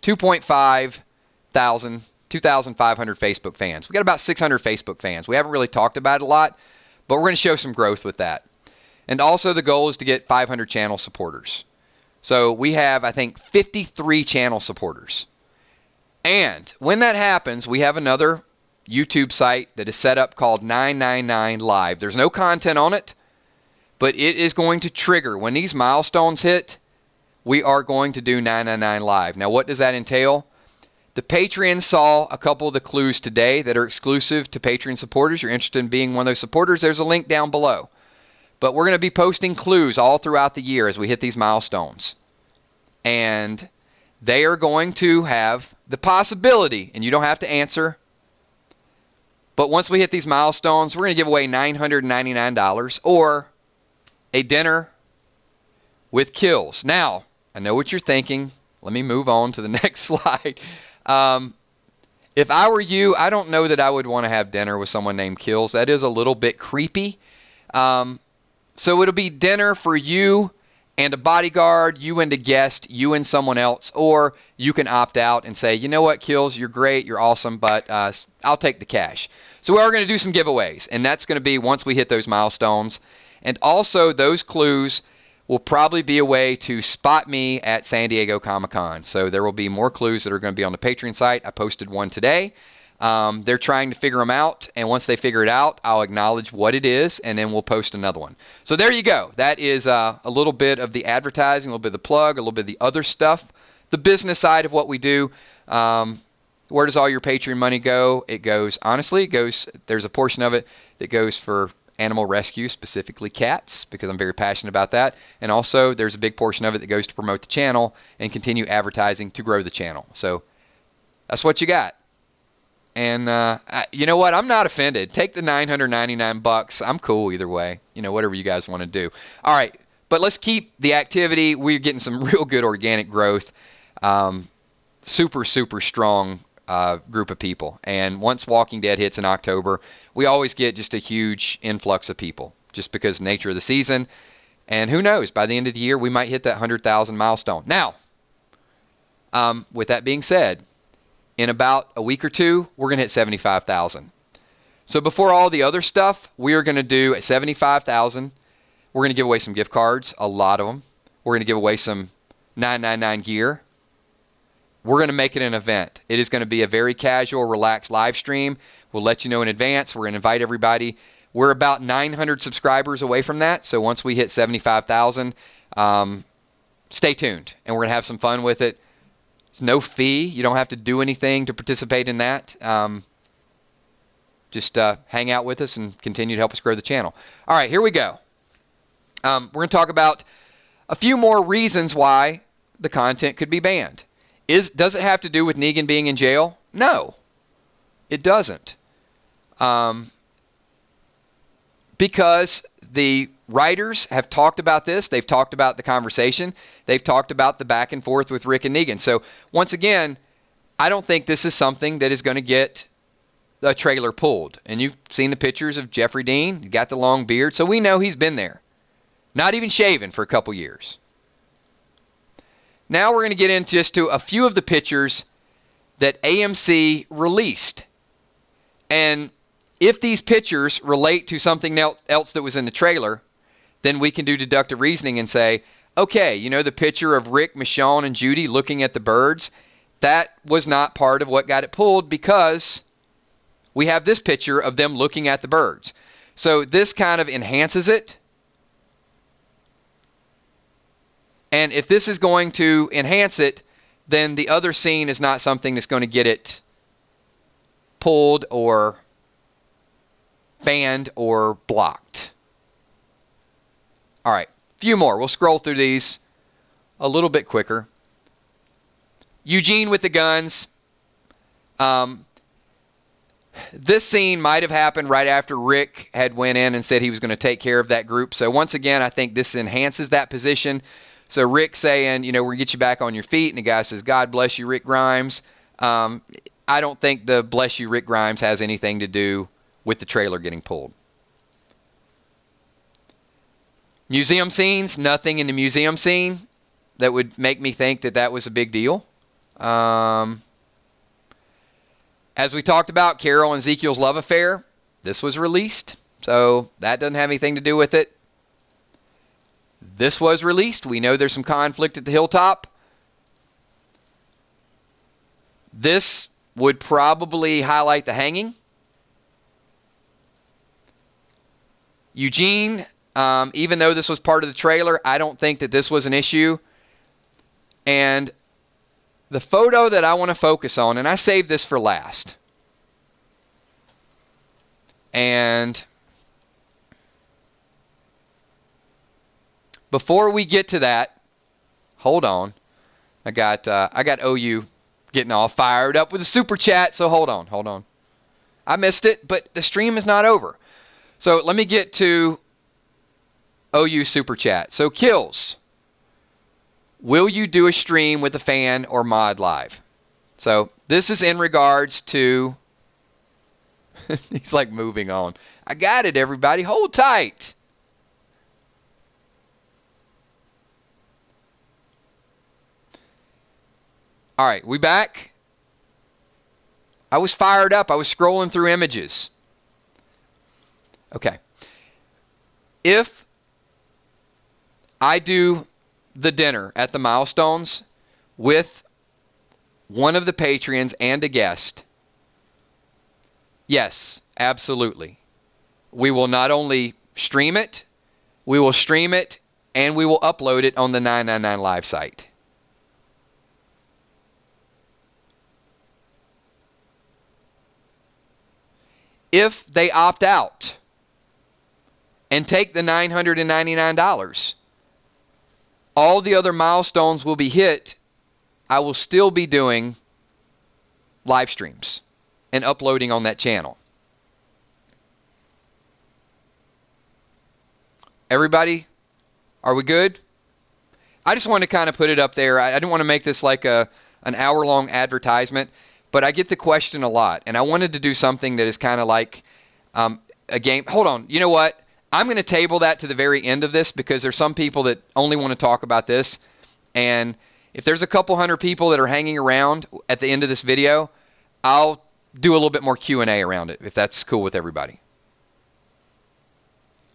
2,500 Facebook fans. We got about 600 Facebook fans. We haven't really talked about it a lot, but we're going to show some growth with that. And also the goal is to get 500 channel supporters. So we have, I think, 53 channel supporters. And when that happens, we have another YouTube site that is set up called 999 Live. There's no content on it, but it is going to trigger. When these milestones hit, we are going to do 999 Live. Now, what does that entail? The Patreon saw a couple of the clues today that are exclusive to Patreon supporters. You're interested in being one of those supporters, there's a link down below. But we're going to be posting clues all throughout the year as we hit these milestones. And they are going to have the possibility, and you don't have to answer, but once we hit these milestones, we're going to give away $999 or a dinner with Kills. Now, I know what you're thinking. Let me move on to the next slide. If I were you, I don't know that I would want to have dinner with someone named Kills. That is a little bit creepy. So it'll be dinner for you and a bodyguard, you and a guest, you and someone else, or you can opt out and say, you know what, Kills, you're great, you're awesome, but I'll take the cash. So we are going to do some giveaways, and that's going to be once we hit those milestones. And also, those clues will probably be a way to spot me at San Diego Comic-Con. So there will be more clues that are going to be on the Patreon site. I posted one today. They're trying to figure them out, and once they figure it out, I'll acknowledge what it is, and then we'll post another one. So there you go. That is a little bit of the advertising, a little bit of the plug, a little bit of the other stuff, the business side of what we do. Where does all your Patreon money go? It goes, honestly, there's a portion of it that goes for animal rescue, specifically cats, because I'm very passionate about that. And also, there's a big portion of it that goes to promote the channel and continue advertising to grow the channel. So that's what you got. And you know what? I'm not offended. Take the $999. I'm cool either way. Whatever you guys want to do. All right, but let's keep the activity. We're getting some real good organic growth. Super, super strong group of people. And once Walking Dead hits in October, we always get just a huge influx of people just because of the nature of the season. And who knows, by the end of the year, we might hit that 100,000 milestone. Now, with that being said, in about a week or two, we're going to hit 75,000. So before all the other stuff, we are going to do at 75,000, we're going to give away some gift cards, a lot of them. We're going to give away some 999 gear. We're going to make it an event. It is going to be a very casual, relaxed live stream. We'll let you know in advance. We're going to invite everybody. We're about 900 subscribers away from that. So once we hit 75,000, stay tuned. And we're going to have some fun with it. It's no fee. You don't have to do anything to participate in that. Just hang out with us and continue to help us grow the channel. All right, here we go. We're going to talk about a few more reasons why the content could be banned. Does it have to do with Negan being in jail? No, it doesn't. Because the writers have talked about this. They've talked about the conversation. They've talked about the back and forth with Rick and Negan. So once again, I don't think this is something that is going to get the trailer pulled. And you've seen the pictures of Jeffrey Dean. He got the long beard. So we know he's been there. Not even shaven for a couple years. Now we're going to get into just to a few of the pictures that AMC released. And if these pictures relate to something else that was in the trailer, then we can do deductive reasoning and say, okay, the picture of Rick, Michonne, and Judy looking at the birds, that was not part of what got it pulled because we have this picture of them looking at the birds. So this kind of enhances it. And if this is going to enhance it, then the other scene is not something that's going to get it pulled or banned or blocked. All right, a few more. We'll scroll through these a little bit quicker. Eugene with the guns. This scene might have happened right after Rick had went in and said he was going to take care of that group. So once again, I think this enhances that position. So Rick saying, we're going to get you back on your feet. And the guy says, God bless you, Rick Grimes. I don't think the bless you, Rick Grimes has anything to do with the trailer getting pulled. Museum scenes, nothing in the museum scene that would make me think that that was a big deal. As we talked about, Carol and Ezekiel's love affair, this was released. So that doesn't have anything to do with it. This was released. We know there's some conflict at the hilltop. This would probably highlight the hanging. Eugene, even though this was part of the trailer, I don't think that this was an issue. And the photo that I want to focus on, and I saved this for last. And before we get to that, hold on. I got OU getting all fired up with a super chat. So hold on. I missed it, but the stream is not over. So let me get to OU super chat. So Kills, will you do a stream with a fan or mod live? So this is in regards to. He's like moving on. I got it, everybody. Hold tight. All right, we back? I was fired up. I was scrolling through images. Okay. If I do the dinner at the Milestones with one of the Patreons and a guest, yes, absolutely. We will not only stream it, we will stream it, and we will upload it on the 999 Live site. If they opt out and take the $999, all the other milestones will be hit. I will still be doing live streams and uploading on that channel. Everybody, are we good? I just wanted to kind of put it up there. I didn't want to make this like an hour-long advertisement, but I get the question a lot, and I wanted to do something that is kind of like a game. Hold on. You know what? I'm going to table that to the very end of this because there's some people that only want to talk about this, and if there's a couple hundred people that are hanging around at the end of this video, I'll do a little bit more Q&A around it if that's cool with everybody.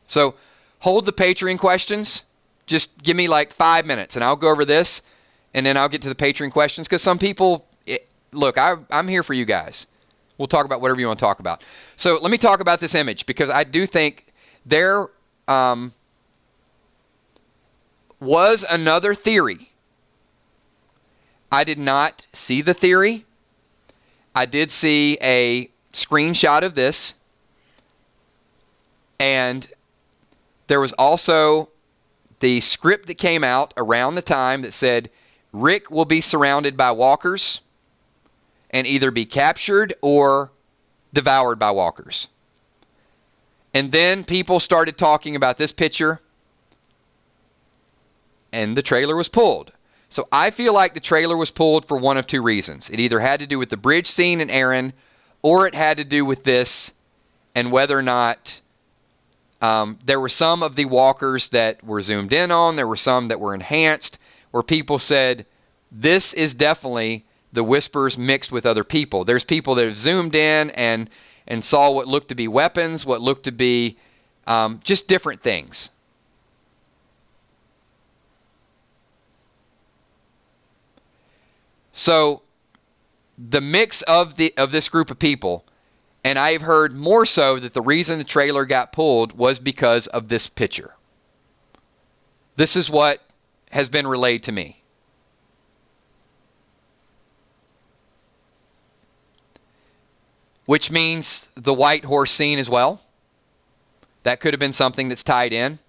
So hold the Patreon questions. Just give me like 5 minutes, and I'll go over this, and then I'll get to the Patreon questions because some people... Look, I'm here for you guys. We'll talk about whatever you want to talk about. So let me talk about this image because I do think there was another theory. I did not see the theory. I did see a screenshot of this. And there was also the script that came out around the time that said Rick will be surrounded by walkers and either be captured or devoured by walkers. And then people started talking about this picture, and the trailer was pulled. So I feel like the trailer was pulled for one of two reasons. It either had to do with the bridge scene in Aaron, or it had to do with this and whether or not there were some of the walkers that were zoomed in on, there were some that were enhanced, where people said, this is definitely the Whispers mixed with other people. There's people that have zoomed in and saw what looked to be weapons, what looked to be just different things. So the mix of this group of people, and I've heard more so that the reason the trailer got pulled was because of this picture. This is what has been relayed to me. Which means the white horse scene as well. That could have been something that's tied in.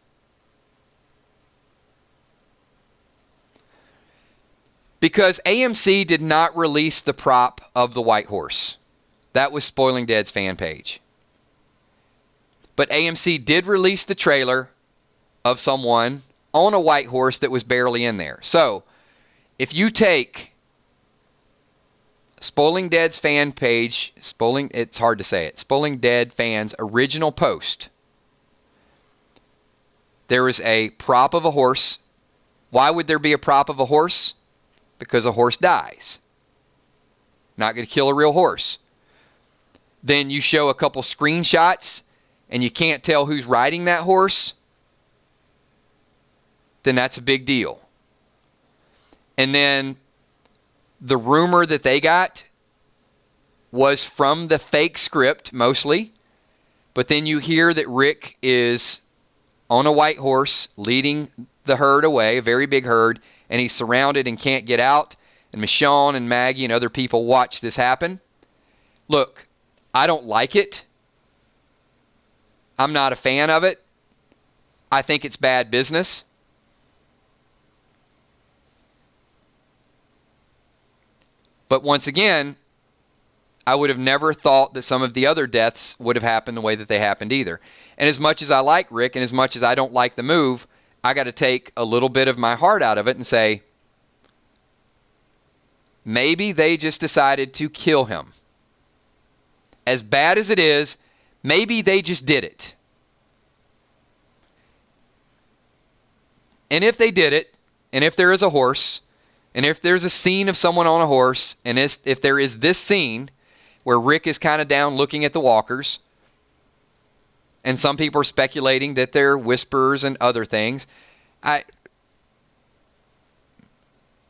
Because AMC did not release the prop of the white horse. That was Spoiling Dead's fan page. But AMC did release the trailer of someone on a white horse that was barely in there. So, if you take Spoiling Dead's fan page, it's hard to say it, Spoiling Dead fans' original post, there is a prop of a horse. Why would there be a prop of a horse? Because a horse dies. Not going to kill a real horse. Then you show a couple screenshots and you can't tell who's riding that horse, then that's a big deal. And then the rumor that they got was from the fake script, mostly. But then you hear that Rick is on a white horse leading the herd away, a very big herd, and he's surrounded and can't get out. And Michonne and Maggie and other people watch this happen. Look, I don't like it. I'm not a fan of it. I think it's bad business. But once again, I would have never thought that some of the other deaths would have happened the way that they happened either. And as much as I like Rick and as much as I don't like the move, I got to take a little bit of my heart out of it and say, maybe they just decided to kill him. As bad as it is, maybe they just did it. And if they did it, and if there is a horse, and if there's a scene of someone on a horse, and if there is this scene where Rick is kind of down looking at the walkers, and some people are speculating that they're whisperers and other things,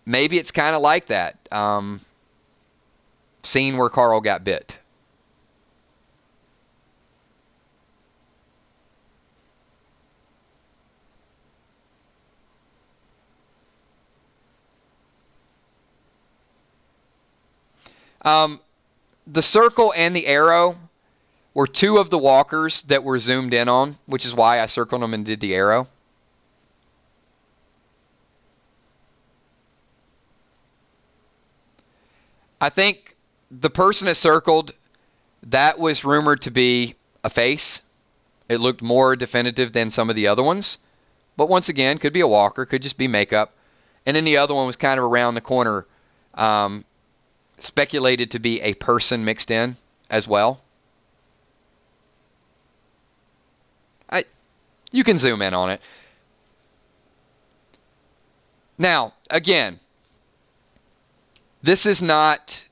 maybe it's kind of like that scene where Carl got bit. The circle and the arrow were two of the walkers that were zoomed in on, which is why I circled them and did the arrow. I think the person that circled, that was rumored to be a face. It looked more definitive than some of the other ones. But once again, could be a walker, could just be makeup. And then the other one was kind of around the corner, speculated to be a person mixed in as well. You can zoom in on it. Now, again, this is not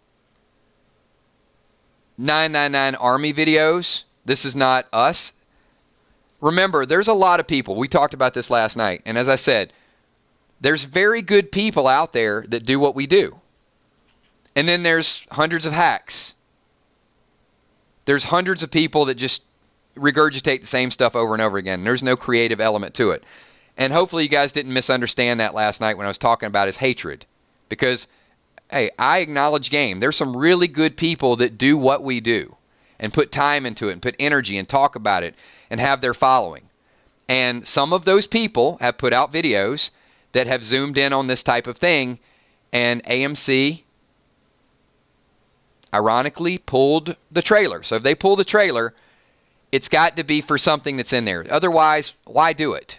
999 Army videos. This is not us. Remember, there's a lot of people. We talked about this last night. And as I said, there's very good people out there that do what we do. And then there's hundreds of hacks. There's hundreds of people that just regurgitate the same stuff over and over again. There's no creative element to it. And hopefully you guys didn't misunderstand that last night when I was talking about his hatred. Because, hey, I acknowledge game. There's some really good people that do what we do and put time into it and put energy and talk about it and have their following. And some of those people have put out videos that have zoomed in on this type of thing, and AMC ironically pulled the trailer. So if they pull the trailer, it's got to be for something that's in there. Otherwise, why do it?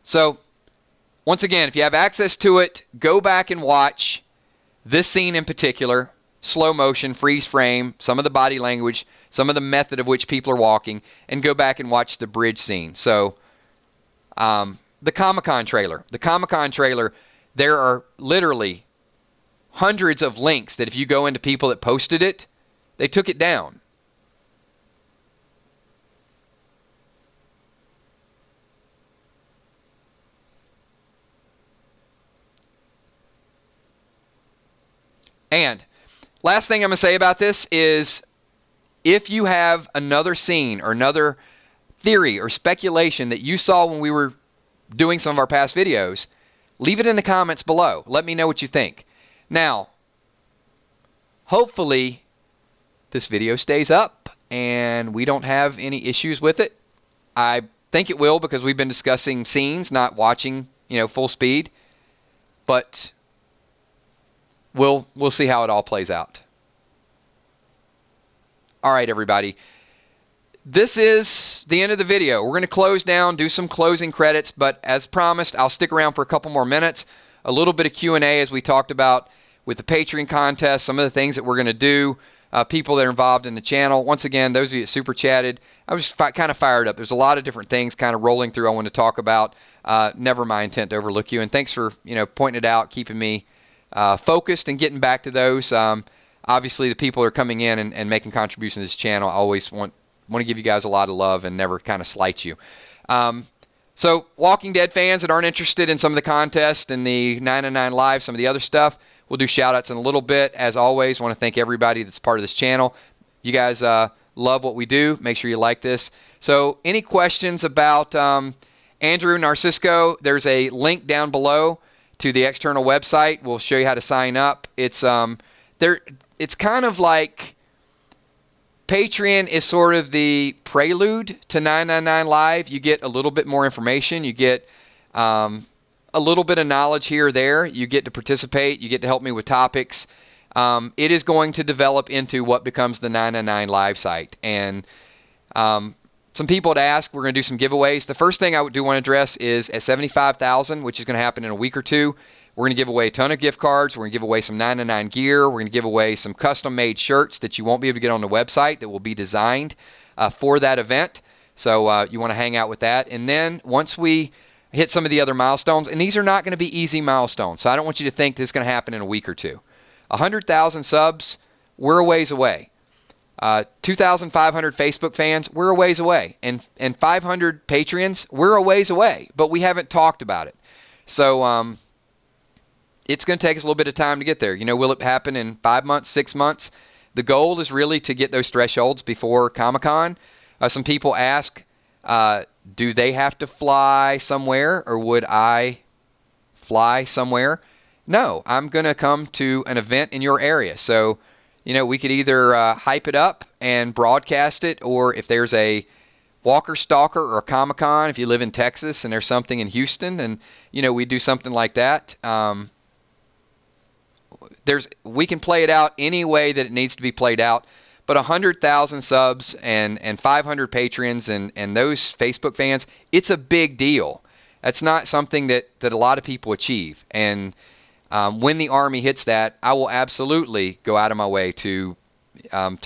So, once again, if you have access to it, go back and watch this scene in particular, slow motion, freeze frame, some of the body language, some of the method of which people are walking, and go back and watch the bridge scene. So, the Comic-Con trailer. The Comic-Con trailer, there are literally hundreds of links that if you go into people that posted it, they took it down. And last thing I'm going to say about this is if you have another scene or another theory or speculation that you saw when we were doing some of our past videos, leave it in the comments below. Let me know what you think. Now, hopefully this video stays up and we don't have any issues with it. I think it will because we've been discussing scenes, not watching, full speed. But we'll see how it all plays out. All right, everybody. This is the end of the video. We're going to close down, do some closing credits, but as promised, I'll stick around for a couple more minutes. A little bit of Q&A as we talked about with the Patreon contest, some of the things that we're going to do, people that are involved in the channel. Once again, those of you that super chatted, I was kind of fired up. There's a lot of different things kind of rolling through I want to talk about. Never my intent to overlook you, and thanks for pointing it out, keeping me focused and getting back to those. Obviously, the people who are coming in and making contributions to this channel, I always want to give you guys a lot of love and never kind of slight you. So, Walking Dead fans that aren't interested in some of the contests and the 999 Live, some of the other stuff, we'll do shout-outs in a little bit. As always, want to thank everybody that's part of this channel. You guys love what we do. Make sure you like this. So, any questions about Andrew Narcisco, there's a link down below to the external website. We'll show you how to sign up. It's kind of like Patreon is sort of the prelude to 999 Live. You get a little bit more information. You get a little bit of knowledge here or there. You get to participate. You get to help me with topics. It is going to develop into what becomes the 999 live site. And some people had asked, we're going to do some giveaways. The first thing I do want to address is at 75,000, which is going to happen in a week or two, we're going to give away a ton of gift cards. We're going to give away some 999 gear. We're going to give away some custom-made shirts that you won't be able to get on the website that will be designed for that event. So you want to hang out with that. And then once we hit some of the other milestones, and these are not going to be easy milestones, so I don't want you to think this is going to happen in a week or two. 100,000 subs, we're a ways away. 2,500 Facebook fans, we're a ways away. And 500 Patreons, we're a ways away. But we haven't talked about it. So it's going to take us a little bit of time to get there. Will it happen in 5 months, 6 months? The goal is really to get those thresholds before Comic-Con. Some people ask, do they have to fly somewhere, or would I fly somewhere? No, I'm going to come to an event in your area. So, we could either hype it up and broadcast it, or if there's a Walker Stalker or a Comic-Con, if you live in Texas and there's something in Houston, and, we do something like that. We can play it out any way that it needs to be played out. But 100,000 subs and 500 patrons and those Facebook fans, it's a big deal. That's not something that a lot of people achieve. And when the Army hits that, I will absolutely go out of my way to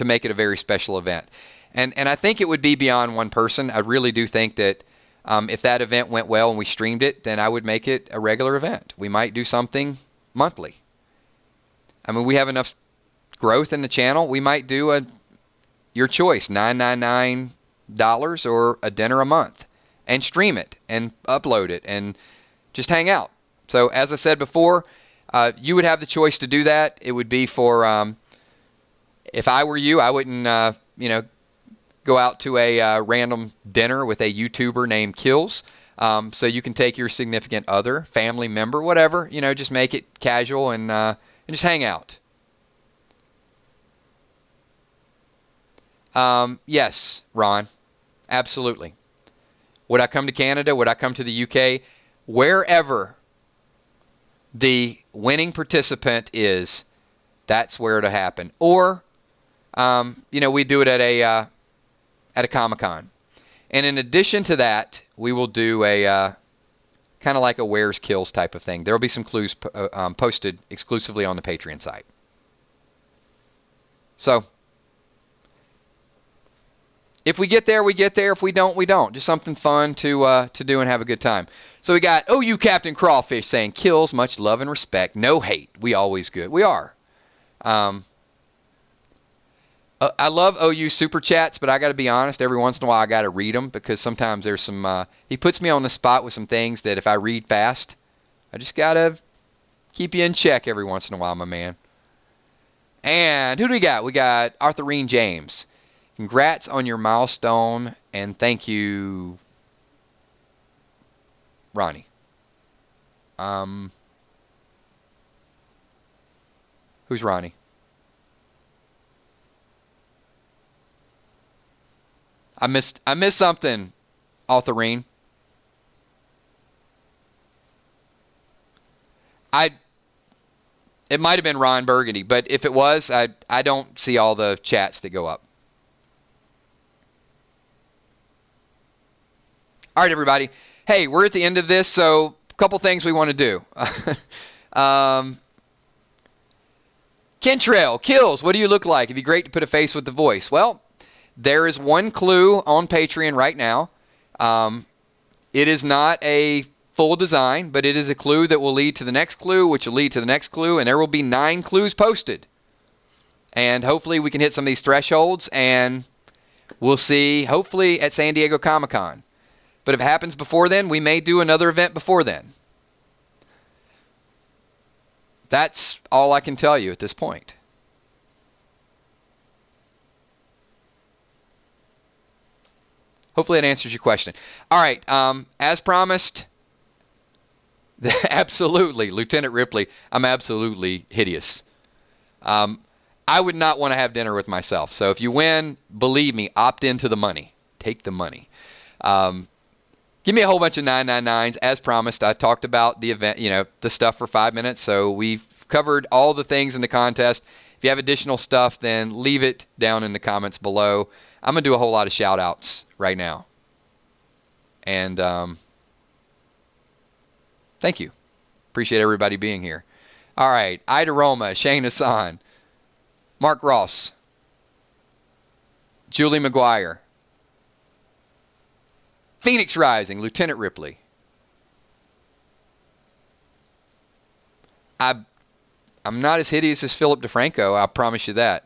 make it a very special event. And I think it would be beyond one person. I really do think that if that event went well and we streamed it, then I would make it a regular event. We might do something monthly. I mean, we have enough growth in the channel. We might do your choice, $999 or a dinner a month, and stream it and upload it and just hang out. So as I said before, you would have the choice to do that. It would be for, if I were you, I wouldn't, go out to a random dinner with a YouTuber named Kills. So you can take your significant other, family member, whatever, just make it casual and just hang out. Yes, Ron, absolutely. Would I come to Canada? Would I come to the UK? Wherever the winning participant is, that's where it'll happen. Or, we do it at a Comic-Con. And in addition to that, we will do a kind of like a Where's Kills type of thing. There will be some clues posted exclusively on the Patreon site. So, if we get there, we get there. If we don't, we don't. Just something fun to do and have a good time. So we got OU Captain Crawfish saying, Kills, much love and respect. No hate. We always good. We are. I love OU Super Chats, but I got to be honest, every once in a while I got to read them because sometimes there's some, he puts me on the spot with some things that if I read fast, I just got to keep you in check every once in a while, my man. And who do we got? We got Arthurine James. Congrats on your milestone, and thank you, Ronnie. Who's Ronnie? I missed something, Arthurine. It might have been Ron Burgundy, but if it was, I don't see all the chats that go up. All right, everybody. Hey, we're at the end of this, so a couple things we want to do. Kentrail, Kills, what do you look like? It'd be great to put a face with the voice. Well, there is one clue on Patreon right now. It is not a full design, but it is a clue that will lead to the next clue, which will lead to the next clue, and there will be 9 clues posted. And hopefully we can hit some of these thresholds, and we'll see, hopefully, at San Diego Comic-Con. But if it happens before then, we may do another event before then. That's all I can tell you at this point. Hopefully that answers your question. All right, as promised, absolutely, Lieutenant Ripley, I'm absolutely hideous. I would not want to have dinner with myself. So if you win, believe me, opt into the money. Take the money. Give me a whole bunch of 999s. As promised, I talked about the event, the stuff for 5 minutes. So we've covered all the things in the contest. If you have additional stuff, then leave it down in the comments below. I'm going to do a whole lot of shout-outs right now. And thank you. Appreciate everybody being here. All right. Ida Roma, Shane Hassan, Mark Ross, Julie McGuire, Phoenix Rising, Lieutenant Ripley. I'm not as hideous as Philip DeFranco, I promise you that.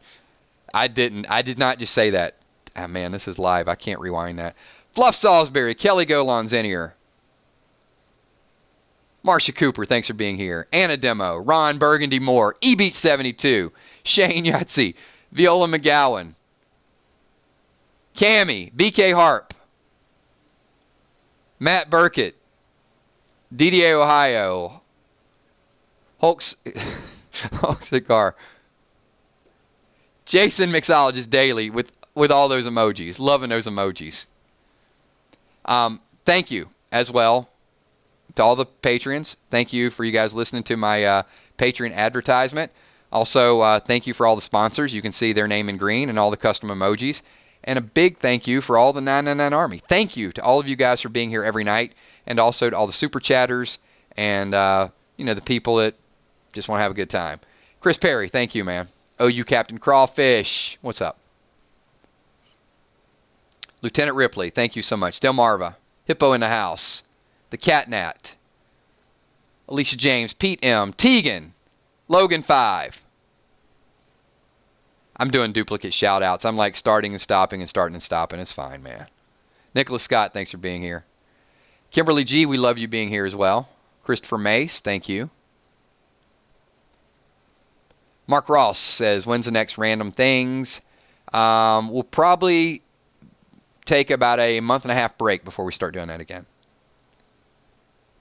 I did not just say that. Ah, man, this is live. I can't rewind that. Fluff Salisbury, Kelly Golan Zenier, Marcia Cooper, thanks for being here. Anna Demo, Ron Burgundy Moore, eBeach72, Shane Yahtzee, Viola McGowan, Cammie, BK Harp, Matt Burkett, DDA Ohio, Hulk Cigar, Jason Mixologist Daily with all those emojis. Loving those emojis. Thank you as well to all the patrons. Thank you for you guys listening to my Patreon advertisement. Also, thank you for all the sponsors. You can see their name in green and all the custom emojis. And a big thank you for all the 999 Army. Thank you to all of you guys for being here every night, and also to all the super chatters and the people that just want to have a good time. Chris Perry, thank you, man. OU Captain Crawfish, what's up? Lieutenant Ripley, thank you so much. Delmarva, Hippo in the house, the Catnat, Alicia James, Pete M, Tegan, Logan 5. I'm doing duplicate shout-outs. I'm like starting and stopping and starting and stopping. It's fine, man. Nicholas Scott, thanks for being here. Kimberly G, we love you being here as well. Christopher Mace, thank you. Mark Ross says, when's the next Random Things? We'll probably take about a month and a half break before we start doing that again.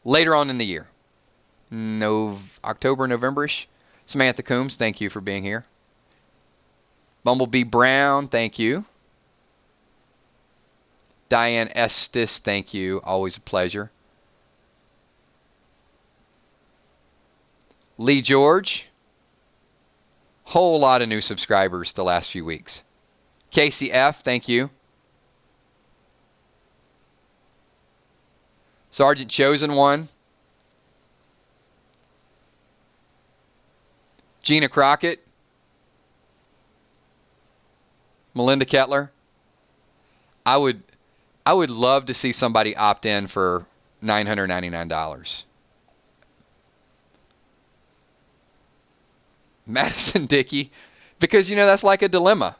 Later on in the year. October, November-ish. Samantha Coombs, thank you for being here. Bumblebee Brown, thank you. Diane Estes, thank you. Always a pleasure. Lee George. Whole lot of new subscribers the last few weeks. Casey F., thank you. Sergeant Chosen One. Gina Crockett. Melinda Kettler. I would love to see somebody opt in for $999. Madison Dickey, because that's like a dilemma.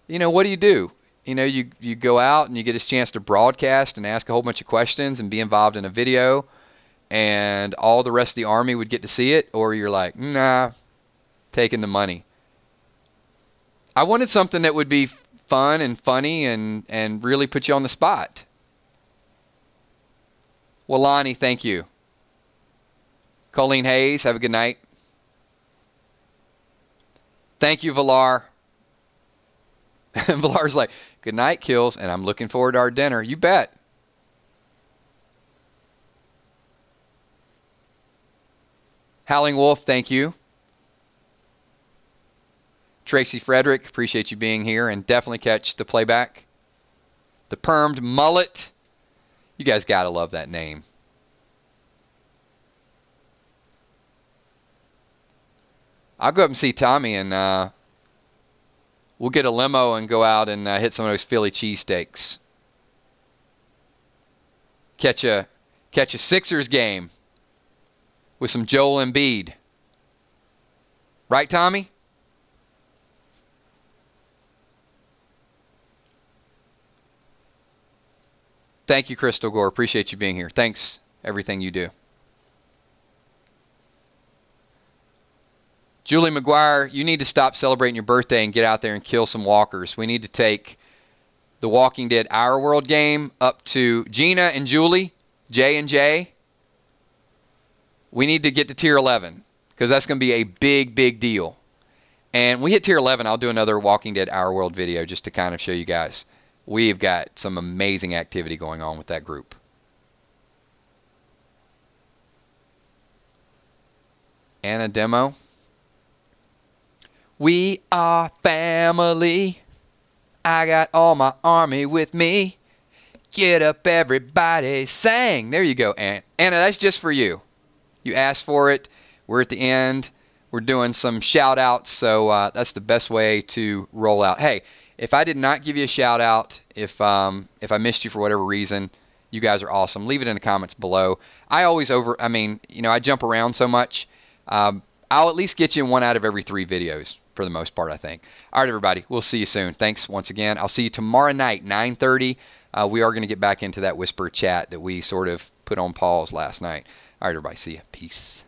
What do? You go out and you get a chance to broadcast and ask a whole bunch of questions and be involved in a video, and all the rest of the Army would get to see it, or you're like, nah, taking the money. I wanted something that would be fun and funny and really put you on the spot. Well, Lonnie, thank you. Colleen Hayes, have a good night. Thank you, Villar. And Villar's like, good night, Kills, and I'm looking forward to our dinner. You bet. Howling Wolf, thank you. Tracy Frederick, appreciate you being here, and definitely catch the playback. The Permed Mullet. You guys got to love that name. I'll go up and see Tommy, and we'll get a limo and go out and hit some of those Philly cheesesteaks. Catch a Sixers game with some Joel Embiid. Right, Tommy? Thank you, Crystal Gore. Appreciate you being here. Thanks, everything you do. Julie McGuire, you need to stop celebrating your birthday and get out there and kill some walkers. We need to take the Walking Dead Our World game up to Gina and Julie, J and J. We need to get to tier 11 because that's going to be a big, big deal. And we hit tier 11, I'll do another Walking Dead Our World video just to kind of show you guys. We've got some amazing activity going on with that group. And a demo. We are family. I got all my army with me. Get up, everybody, sing. There you go, Anna. Anna, that's just for you. You asked for it. We're at the end. We're doing some shout-outs, so that's the best way to roll out. Hey, if I did not give you a shout-out, if I missed you for whatever reason, you guys are awesome. Leave it in the comments below. I jump around so much. I'll at least get you in 1 out of every 3 videos for the most part, I think. All right, everybody. We'll see you soon. Thanks once again. I'll see you tomorrow night, 9:30. We are going to get back into that whisper chat that we sort of put on pause last night. All right, everybody. See you. Peace.